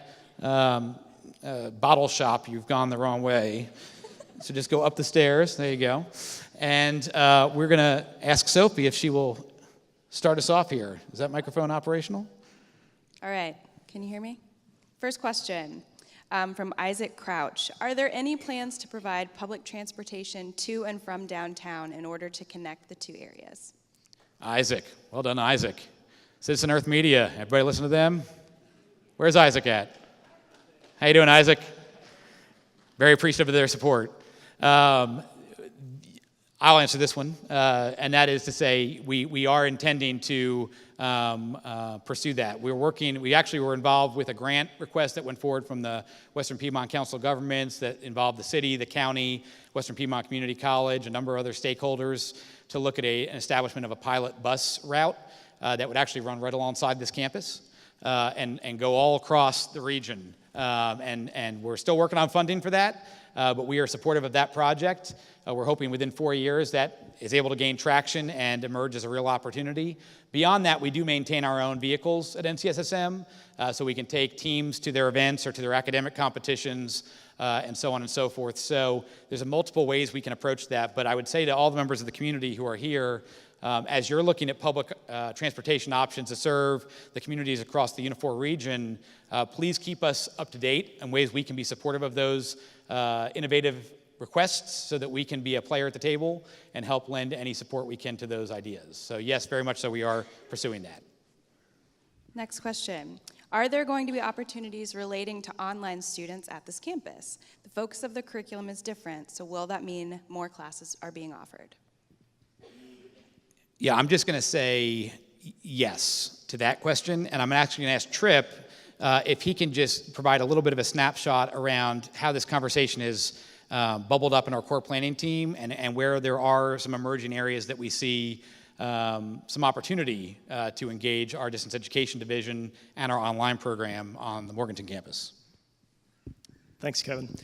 Bottle Shop, you've gone the wrong way. So just go up the stairs. There you go. And we're going to ask Sophie if she will start us off here. Is that microphone operational?
All right. Can you hear me? First question from Isaac Crouch. Are there any plans to provide public transportation to and from downtown in order to connect the 2 areas?
Isaac. Well done, Isaac. Citizen Earth Media. Everybody listen to them? Where's Isaac at? How you doing, Isaac? Very appreciative of their support. I'll answer this one, and that is to say we are intending to pursue that. We actually were involved with a grant request that went forward from the Western Piedmont Council of Governments that involved the city, the county, Western Piedmont Community College, a number of other stakeholders to look at an establishment of a pilot bus route that would actually run right alongside this campus and go all across the region. And we're still working on funding for that, but we are supportive of that project. We're hoping within 4 years that is able to gain traction and emerge as a real opportunity. Beyond that, we do maintain our own vehicles at NCSSM, so we can take teams to their events or to their academic competitions and so on and so forth. So there's multiple ways we can approach that, but I would say to all the members of the community who are here, as you're looking at public transportation options to serve the communities across the Unifor region, please keep us up to date in ways we can be supportive of those innovative requests so that we can be a player at the table and help lend any support we can to those ideas. So yes, very much so we are pursuing that.
Next question. Are there going to be opportunities relating to online students at this campus? The focus of the curriculum is different, so will that mean more classes are being offered?
Yeah, I'm just going to say yes to that question, and I'm actually going to ask Tripp if he can just provide a little bit of a snapshot around how this conversation is bubbled up in our core planning team and where there are some emerging areas that we see some opportunity to engage our distance education division and our online program on the Morganton campus.
Thanks, Kevin.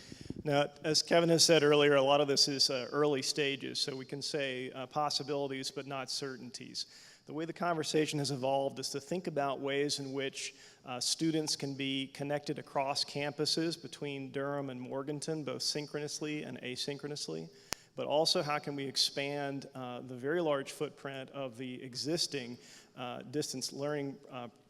Now, as Kevin has said earlier, a lot of this is early stages, so we can say possibilities but not certainties. The way the conversation has evolved is to think about ways in which students can be connected across campuses between Durham and Morganton, both synchronously and asynchronously, but also how can we expand the very large footprint of the existing distance learning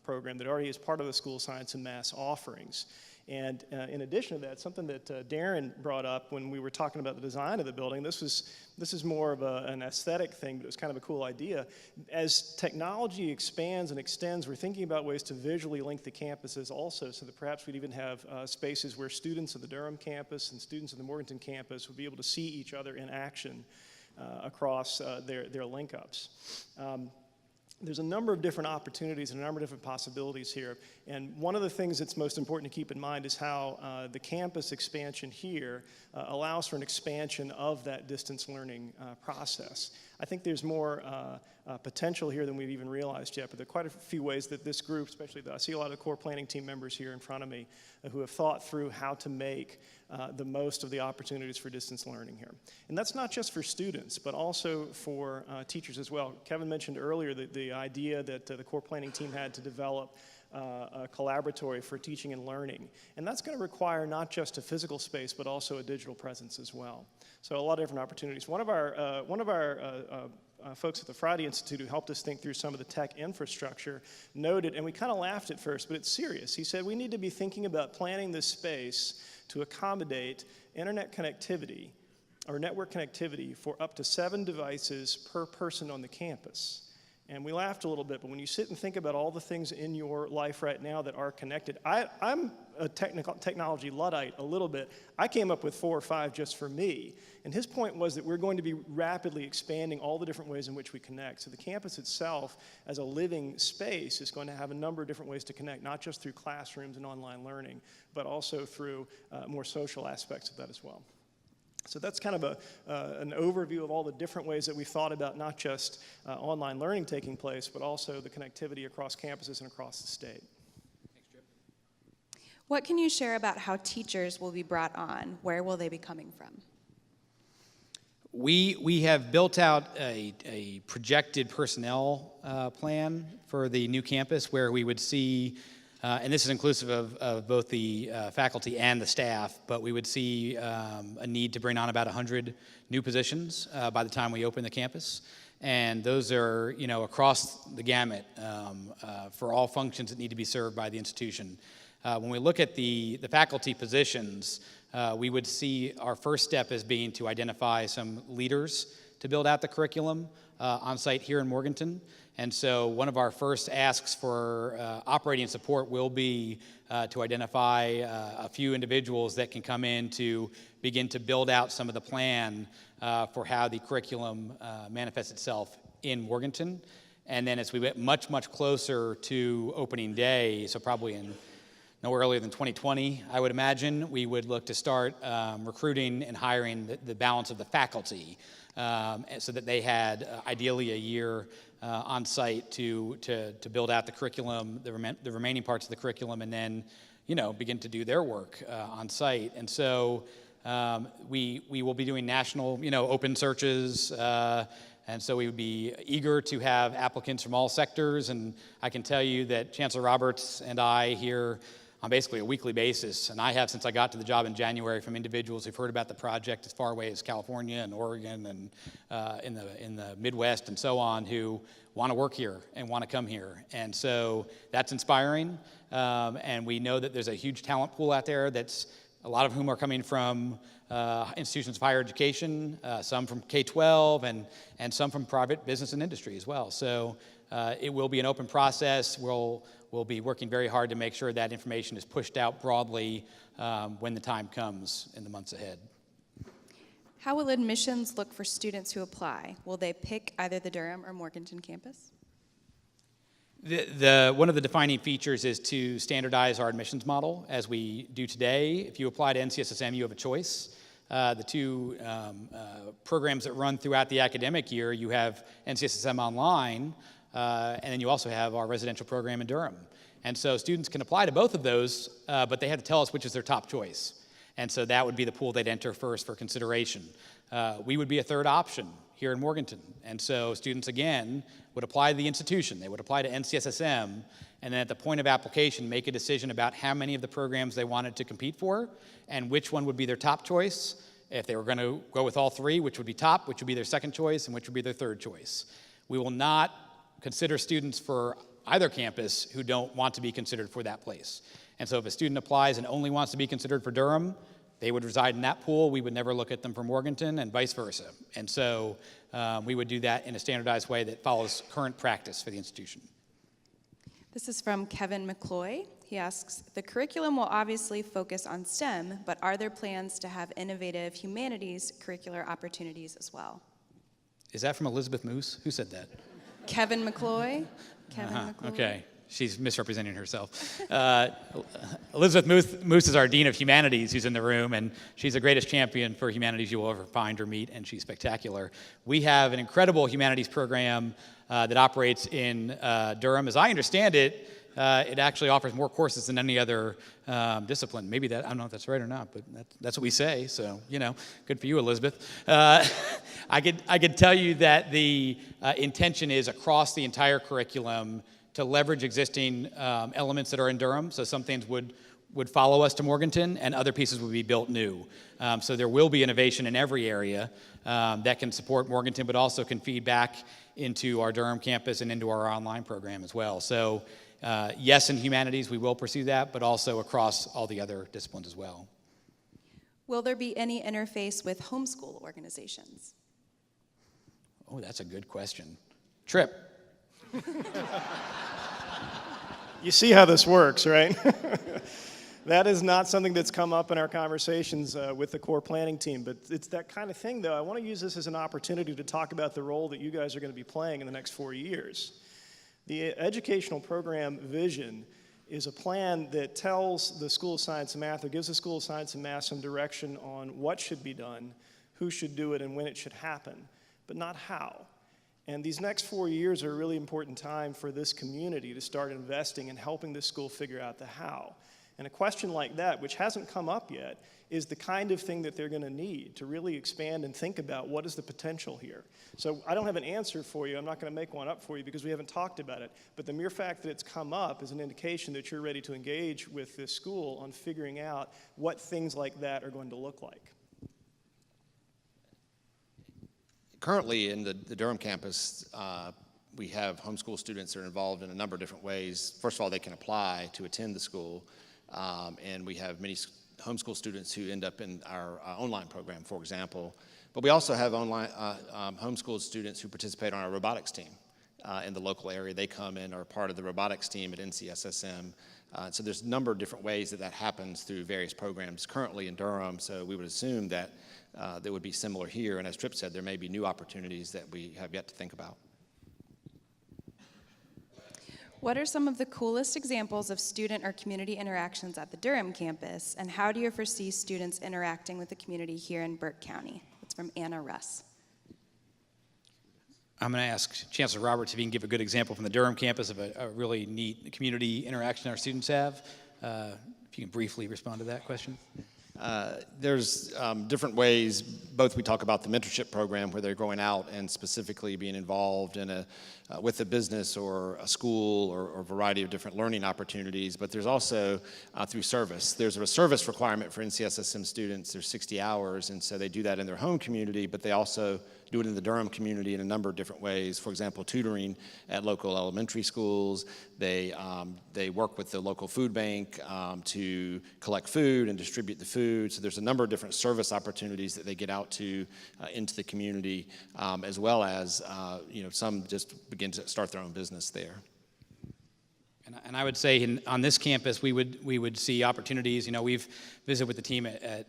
program that already is part of the School of Science and Maths offerings. And in addition to that, something that Darren brought up when we were talking about the design of the building, this is more of an aesthetic thing, but it was kind of a cool idea. As technology expands and extends, we're thinking about ways to visually link the campuses also, so that perhaps we'd even have spaces where students of the Durham campus and students of the Morganton campus would be able to see each other in action across their link-ups. There's a number of different opportunities and a number of different possibilities here. And one of the things that's most important to keep in mind is how the campus expansion here allows for an expansion of that distance learning process. I think there's more potential here than we've even realized yet, but there are quite a few ways that this group, especially I see a lot of the core planning team members here in front of me who have thought through how to make the most of the opportunities for distance learning here. And that's not just for students, but also for teachers as well. Kevin mentioned earlier the idea that the core planning team had to develop a Collaboratory for teaching and learning. And that's going to require not just a physical space, but also a digital presence as well. So a lot of different opportunities. One of our folks at the Friday Institute who helped us think through some of the tech infrastructure noted, and we kind of laughed at first, but it's serious. He said we need to be thinking about planning this space to accommodate internet connectivity or network connectivity for up to 7 devices per person on the campus. And we laughed a little bit, but when you sit and think about all the things in your life right now that are connected, I'm a technology Luddite a little bit. I came up with 4 or 5 just for me. And his point was that we're going to be rapidly expanding all the different ways in which we connect. So the campus itself, as a living space, is going to have a number of different ways to connect, not just through classrooms and online learning, but also through more social aspects of that as well. So that's kind of an overview of all the different ways that we've thought about not just online learning taking place, but also the connectivity across campuses and across the state.
Thanks, Trip.
What can you share about how teachers will be brought on? Where will they be coming from?
We have built out a projected personnel plan for the new campus where we would see, and this is inclusive of both the faculty and the staff, but we would see a need to bring on about 100 new positions by the time we open the campus. And those are, across the gamut for all functions that need to be served by the institution. When we look at the faculty positions, we would see our first step as being to identify some leaders to build out the curriculum on site here in Morganton. And so one of our first asks for operating support will be to identify a few individuals that can come in to begin to build out some of the plan for how the curriculum manifests itself in Morganton. And then as we get much, much closer to opening day, so probably in no earlier than 2020, I would imagine, we would look to start recruiting and hiring the balance of the faculty so that they had ideally a year on site to build out the curriculum, the remaining parts of the curriculum, and then begin to do their work on site. And so we will be doing national open searches, and so we would be eager to have applicants from all sectors. And I can tell you that Chancellor Roberts and I hear on basically a weekly basis, and I have since I got to the job in January, from individuals who've heard about the project as far away as California and Oregon and in the Midwest and so on, who want to work here and want to come here. And so that's inspiring, and we know that there's a huge talent pool out there that's a lot of whom are coming from institutions of higher education, some from K-12, and some from private business and industry as well. So it will be an open process. We'll be working very hard to make sure that information is pushed out broadly when the time comes in the months ahead.
How will admissions look for students who apply? Will they pick either the Durham or Morganton campus?
One of the defining features is to standardize our admissions model as we do today. If you apply to NCSSM, you have a choice. The two programs that run throughout the academic year, you have NCSSM Online, and then you also have our residential program in Durham. And so students can apply to both of those, but they have to tell us which is their top choice. And so that would be the pool they'd enter first for consideration. We would be a third option here in Morganton. And so students, again, would apply to the institution. They would apply to NCSSM, and then at the point of application, make a decision about how many of the programs they wanted to compete for and which one would be their top choice. If they were going to go with all three, which would be top, which would be their second choice, and which would be their third choice. We will not consider students for either campus who don't want to be considered for that place. And so if a student applies and only wants to be considered for Durham, they would reside in that pool. We would never look at them for Morganton and vice versa. And so we would do that in a standardized way that follows current practice for the institution.
This is from Kevin McCloy. He asks, the curriculum will obviously focus on STEM, but are there plans to have innovative humanities curricular opportunities as well?
Is that from Elizabeth Moose? Who said that?
Kevin McCloy. Kevin McCloy.
Okay. She's misrepresenting herself. Elizabeth Moose is our Dean of Humanities who's in the room, and she's the greatest champion for humanities you will ever find or meet, and she's spectacular. We have an incredible humanities program that operates in Durham. As I understand it, it actually offers more courses than any other discipline. Maybe that, I don't know if that's right or not, but that's what we say, so, you know, good for you, Elizabeth. I could tell you that the intention is across the entire curriculum to leverage existing elements that are in Durham. So some things would follow us to Morganton, and other pieces would be built new. So there will be innovation in every area that can support Morganton, but also can feed back into our Durham campus and into our online program as well. So yes, in humanities, we will pursue that, but also across all the other disciplines as well.
Will there be any interface with homeschool organizations?
Oh, that's a good question. Trip.
You see how this works, right? That is not something that's come up in our conversations with the core planning team, but it's that kind of thing, though. I want to use this as an opportunity to talk about the role that you guys are going to be playing in the next 4 years. The educational program vision is a plan that tells the School of Science and Math, or gives the School of Science and Math some direction on what should be done, who should do it, and when it should happen, but not how. And these next 4 years are a really important time for this community to start investing in helping this school figure out the how. And a question like that, which hasn't come up yet, is the kind of thing that they're going to need to really expand and think about what is the potential here. So I don't have an answer for you. I'm not going to make one up for you because we haven't talked about it. But the mere fact that it's come up is an indication that you're ready to engage with this school on figuring out what things like that are going to look like.
Currently in the Durham campus, we have homeschool students that are involved in a number of different ways. First of all, they can apply to attend the school, and we have many homeschool students who end up in our online program, for example. But we also have online homeschool students who participate on our robotics team in the local area. They come in, are part of the robotics team at NCSSM. So there's a number of different ways that happens through various programs currently in Durham, so we would assume that that would be similar here, and as Tripp said, there may be new opportunities that we have yet to think about.
What are some of the coolest examples of student or community interactions at the Durham campus, and how do you foresee students interacting with the community here in Burke County? It's from Anna Russ.
I'm going to ask Chancellor Roberts if he can give a good example from the Durham campus of a really neat community interaction our students have. If you can briefly respond to that question.
There's different ways, both we talk about the mentorship program where they're going out and specifically being involved in with a business or a school or a variety of different learning opportunities, but there's also through service. There's a service requirement for NCSSM students. There's 60 hours, and so they do that in their home community, but they also do it in the Durham community in a number of different ways. For example, tutoring at local elementary schools. They work with the local food bank to collect food and distribute the food. So there's a number of different service opportunities that they get out to into the community, as well as some just begin to start their own business there.
And I would say on this campus, we would see opportunities. We've visited with the team at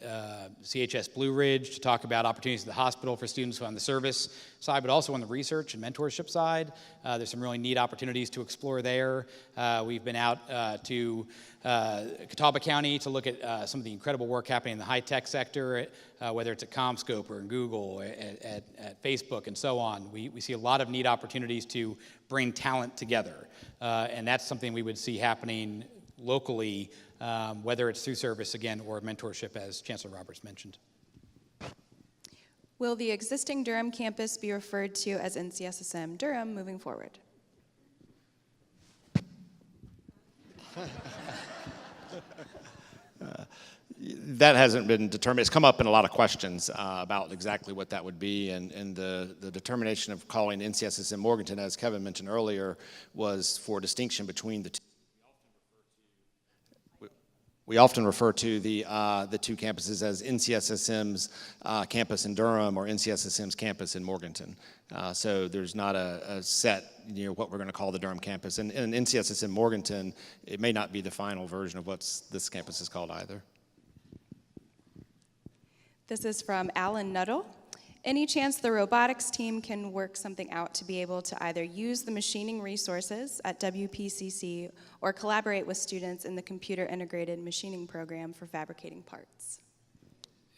CHS Blue Ridge to talk about opportunities at the hospital for students on the service side, but also on the research and mentorship side. There's some really neat opportunities to explore there. We've been out to Catawba County to look at some of the incredible work happening in the high-tech sector, whether it's at CommScope or in Google, at Facebook, and so on. We see a lot of neat opportunities to bring talent together. And that's something we would see happening locally, whether it's through service, again, or mentorship, as Chancellor Roberts mentioned.
Will the existing Durham campus be referred to as NCSSM Durham moving forward?
That hasn't been determined. It's come up in a lot of questions about exactly what that would be, and the determination of calling NCSSM Morganton, as Kevin mentioned earlier, was for distinction between the two. We often refer to the two campuses as NCSSM's campus in Durham or NCSSM's campus in Morganton. So there's not a set, what we're going to call the Durham campus. And NCSSM Morganton, it may not be the final version of what this campus is called either.
This is from Alan Nuttall. Any chance the robotics team can work something out to be able to either use the machining resources at WPCC or collaborate with students in the computer integrated machining program for fabricating parts?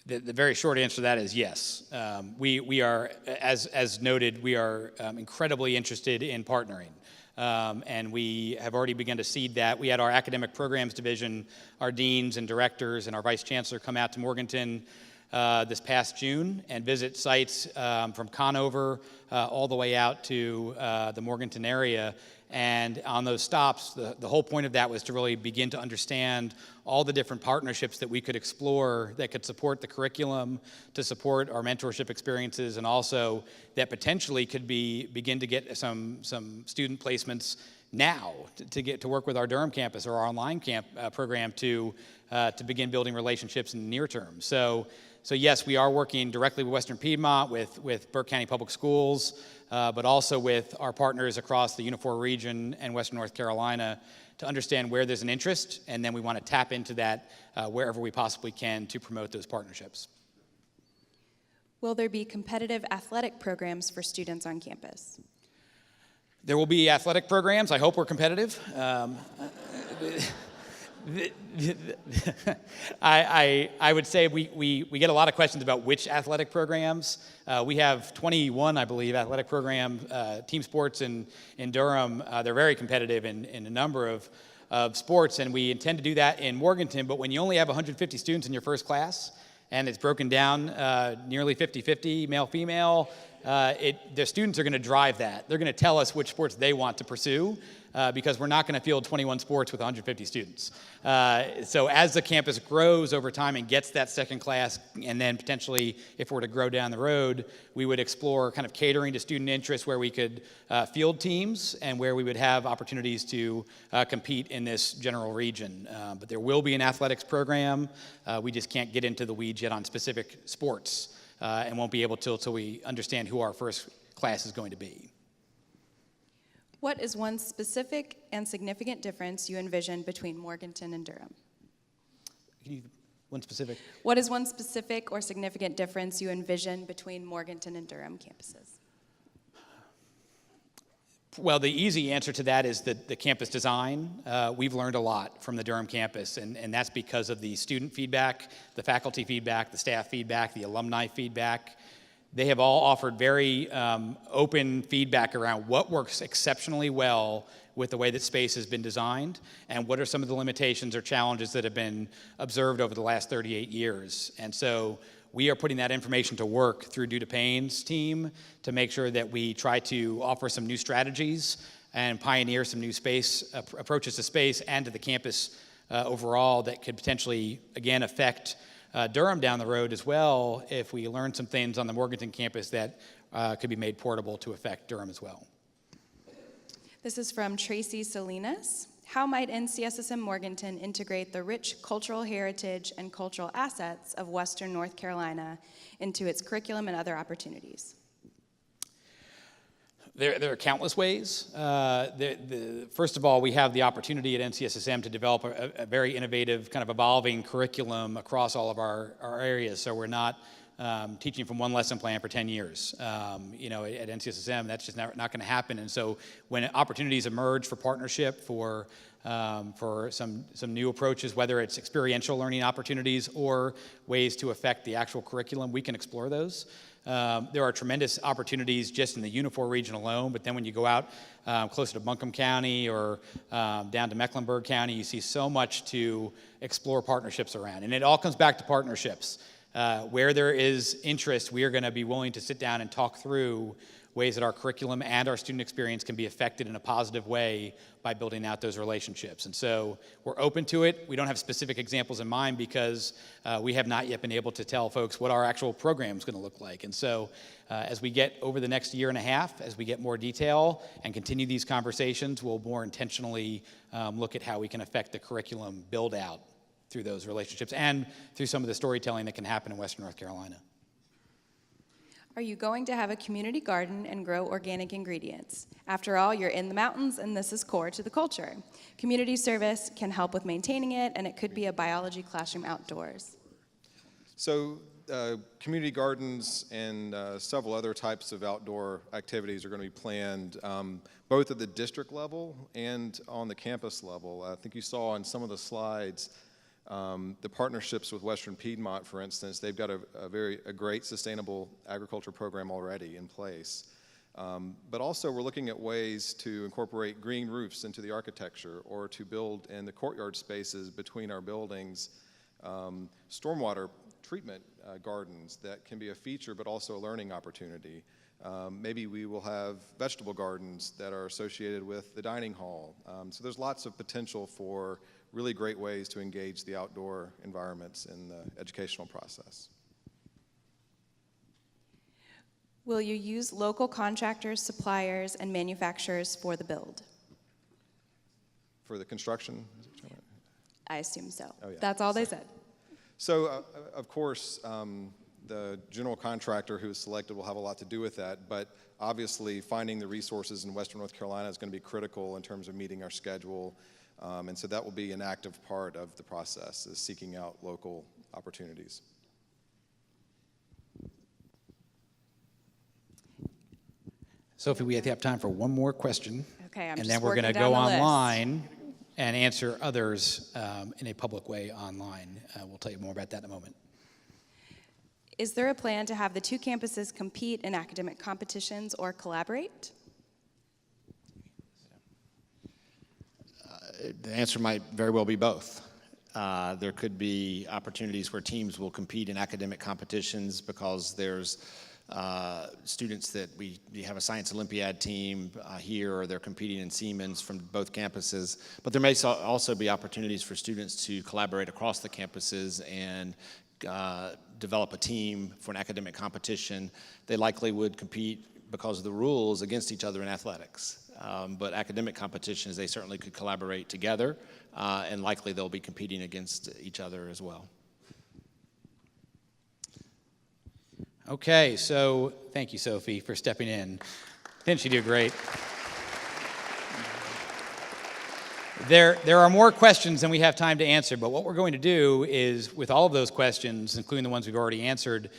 The very short answer to that is yes. We are, as noted, we are incredibly interested in partnering. And we have already begun to seed that. We had our academic programs division, our deans and directors and our vice chancellor come out to Morganton this past June and visit sites from Conover all the way out to the Morganton area. And on those stops, the whole point of that was to really begin to understand all the different partnerships that we could explore that could support the curriculum, to support our mentorship experiences, and also that potentially could begin to get some student placements now to get to work with our Durham campus or our online program to begin building relationships in the near term. So yes, we are working directly with Western Piedmont, with Burke County Public Schools, but also with our partners across the Unifor region and Western North Carolina to understand where there's an interest, and then we want to tap into that wherever we possibly can to promote those partnerships.
Will there be competitive athletic programs for students on campus?
There will be athletic programs. I hope we're competitive. I would say we get a lot of questions about which athletic programs. We have 21, I believe, athletic program team sports in Durham. They're very competitive in a number of sports, and we intend to do that in Morganton. But when you only have 150 students in your first class, and it's broken down nearly 50-50, male-female, the students are going to drive that. They're going to tell us which sports they want to pursue because we're not going to field 21 sports with 150 students. So as the campus grows over time and gets that second class, and then potentially if we're to grow down the road, we would explore kind of catering to student interests where we could field teams and where we would have opportunities to compete in this general region. But there will be an athletics program. We just can't get into the weeds yet on specific sports. And won't be able till we understand who our first class is going to be.
What is one specific and significant difference you envision between Morganton and Durham?
One specific?
What is one specific or significant difference you envision between Morganton and Durham campuses?
Well, the easy answer to that is the campus design. We've learned a lot from the Durham campus, and that's because of the student feedback, the faculty feedback, the staff feedback, the alumni feedback. They have all offered very open feedback around what works exceptionally well with the way that space has been designed, and what are some of the limitations or challenges that have been observed over the last 38 years. And so we are putting that information to work through Duda Payne's team to make sure that we try to offer some new strategies and pioneer some new space approaches to space and to the campus overall that could potentially, again, affect Durham down the road as well if we learn some things on the Morganton campus that could be made portable to affect Durham as well.
This is from Tracy Salinas. How might NCSSM Morganton integrate the rich cultural heritage and cultural assets of Western North Carolina into its curriculum and other opportunities?
There are countless ways. First of all, we have the opportunity at NCSSM to develop a very innovative, kind of evolving curriculum across all of our areas. So we're not teaching from one lesson plan for 10 years. At NCSSM, that's just not going to happen. And so when opportunities emerge for partnership, for some new approaches, whether it's experiential learning opportunities or ways to affect the actual curriculum, we can explore those. There are tremendous opportunities just in the Unifor region alone, but then when you go out closer to Buncombe County or down to Mecklenburg County, you see so much to explore partnerships around. And it all comes back to partnerships. Where there is interest, we are going to be willing to sit down and talk through ways that our curriculum and our student experience can be affected in a positive way by building out those relationships. And so we're open to it. We don't have specific examples in mind because we have not yet been able to tell folks what our actual program is going to look like. And so as we get over the next year and a half, as we get more detail and continue these conversations, we'll more intentionally look at how we can affect the curriculum build out through those relationships and through some of the storytelling that can happen in Western North Carolina.
Are you going to have a community garden and grow organic ingredients? After all, you're in the mountains and this is core to the culture. Community service can help with maintaining it, and it could be a biology classroom outdoors.
So community gardens and several other types of outdoor activities are going to be planned both at the district level and on the campus level. I think you saw on some of the slides the partnerships with Western Piedmont, for instance. They've got a great sustainable agriculture program already in place. But also we're looking at ways to incorporate green roofs into the architecture or to build in the courtyard spaces between our buildings stormwater treatment gardens that can be a feature but also a learning opportunity. Maybe we will have vegetable gardens that are associated with the dining hall. So there's lots of potential for really great ways to engage the outdoor environments in the educational process.
Will you use local contractors, suppliers, and manufacturers for the build?
For the construction?
I assume so.
Oh, yeah.
That's all they said.
So, of course, the general contractor who is selected will have a lot to do with that, but obviously finding the resources in Western North Carolina is going to be critical in terms of meeting our schedule. And so that will be an active part of the process, is seeking out local opportunities.
Sophie, we have time for one more question.
Okay,
and then we're going to go online and answer others in a public way online. We'll tell you more about that in a moment.
Is there a plan to have the two campuses compete in academic competitions or collaborate?
The answer might very well be both. There could be opportunities where teams will compete in academic competitions because there's students that we have a science Olympiad team here, or they're competing in Siemens from both campuses. But there may also be opportunities for students to collaborate across the campuses and develop a team for an academic competition. They likely would compete because of the rules against each other in athletics. But academic competitions, they certainly could collaborate together, and likely they'll be competing against each other as well.
Okay, so thank you, Sophie, for stepping in. Didn't she do great? There are more questions than we have time to answer, but what we're going to do is, with all of those questions, including the ones we've already answered,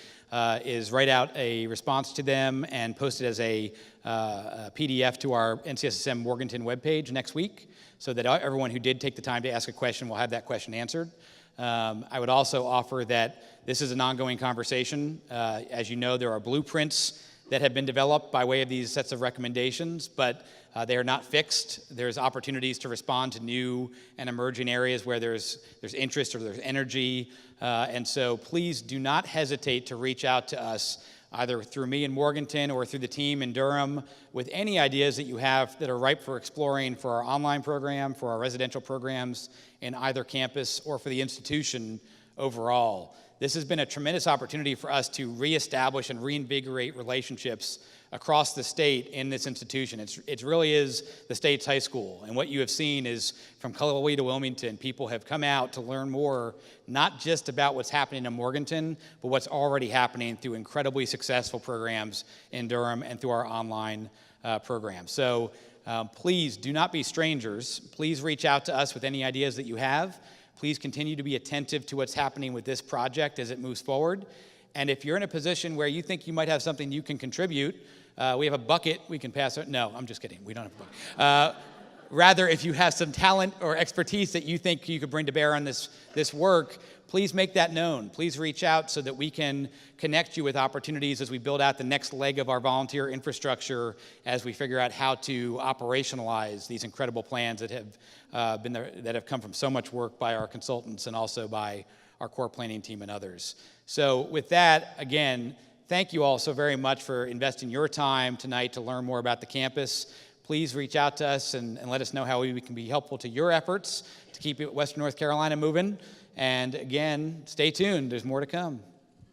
is write out a response to them and post it as a PDF to our NCSSM Morganton webpage next week, so that everyone who did take the time to ask a question will have that question answered. I would also offer that this is an ongoing conversation. As you know, there are blueprints that have been developed by way of these sets of recommendations, but they are not fixed. There's opportunities to respond to new and emerging areas where there's interest or there's energy. And so please do not hesitate to reach out to us, either through me in Morganton or through the team in Durham, with any ideas that you have that are ripe for exploring for our online program, for our residential programs in either campus, or for the institution overall. This has been a tremendous opportunity for us to reestablish and reinvigorate relationships across the state in this institution. It really is the state's high school. And what you have seen is from Cullowhee to Wilmington, people have come out to learn more, not just about what's happening in Morganton, but what's already happening through incredibly successful programs in Durham and through our online program. So please do not be strangers. Please reach out to us with any ideas that you have. Please continue to be attentive to what's happening with this project as it moves forward. And if you're in a position where you think you might have something you can contribute, we have a bucket we can pass. No, I'm just kidding. We don't have a bucket. Rather, if you have some talent or expertise that you think you could bring to bear on this work, please make that known. Please reach out so that we can connect you with opportunities as we build out the next leg of our volunteer infrastructure, as we figure out how to operationalize these incredible plans that have come from so much work by our consultants and also by our core planning team and others. So with that, again, thank you all so very much for investing your time tonight to learn more about the campus. Please reach out to us and let us know how we can be helpful to your efforts to keep Western North Carolina moving. And again, stay tuned. There's more to come.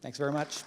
Thanks very much.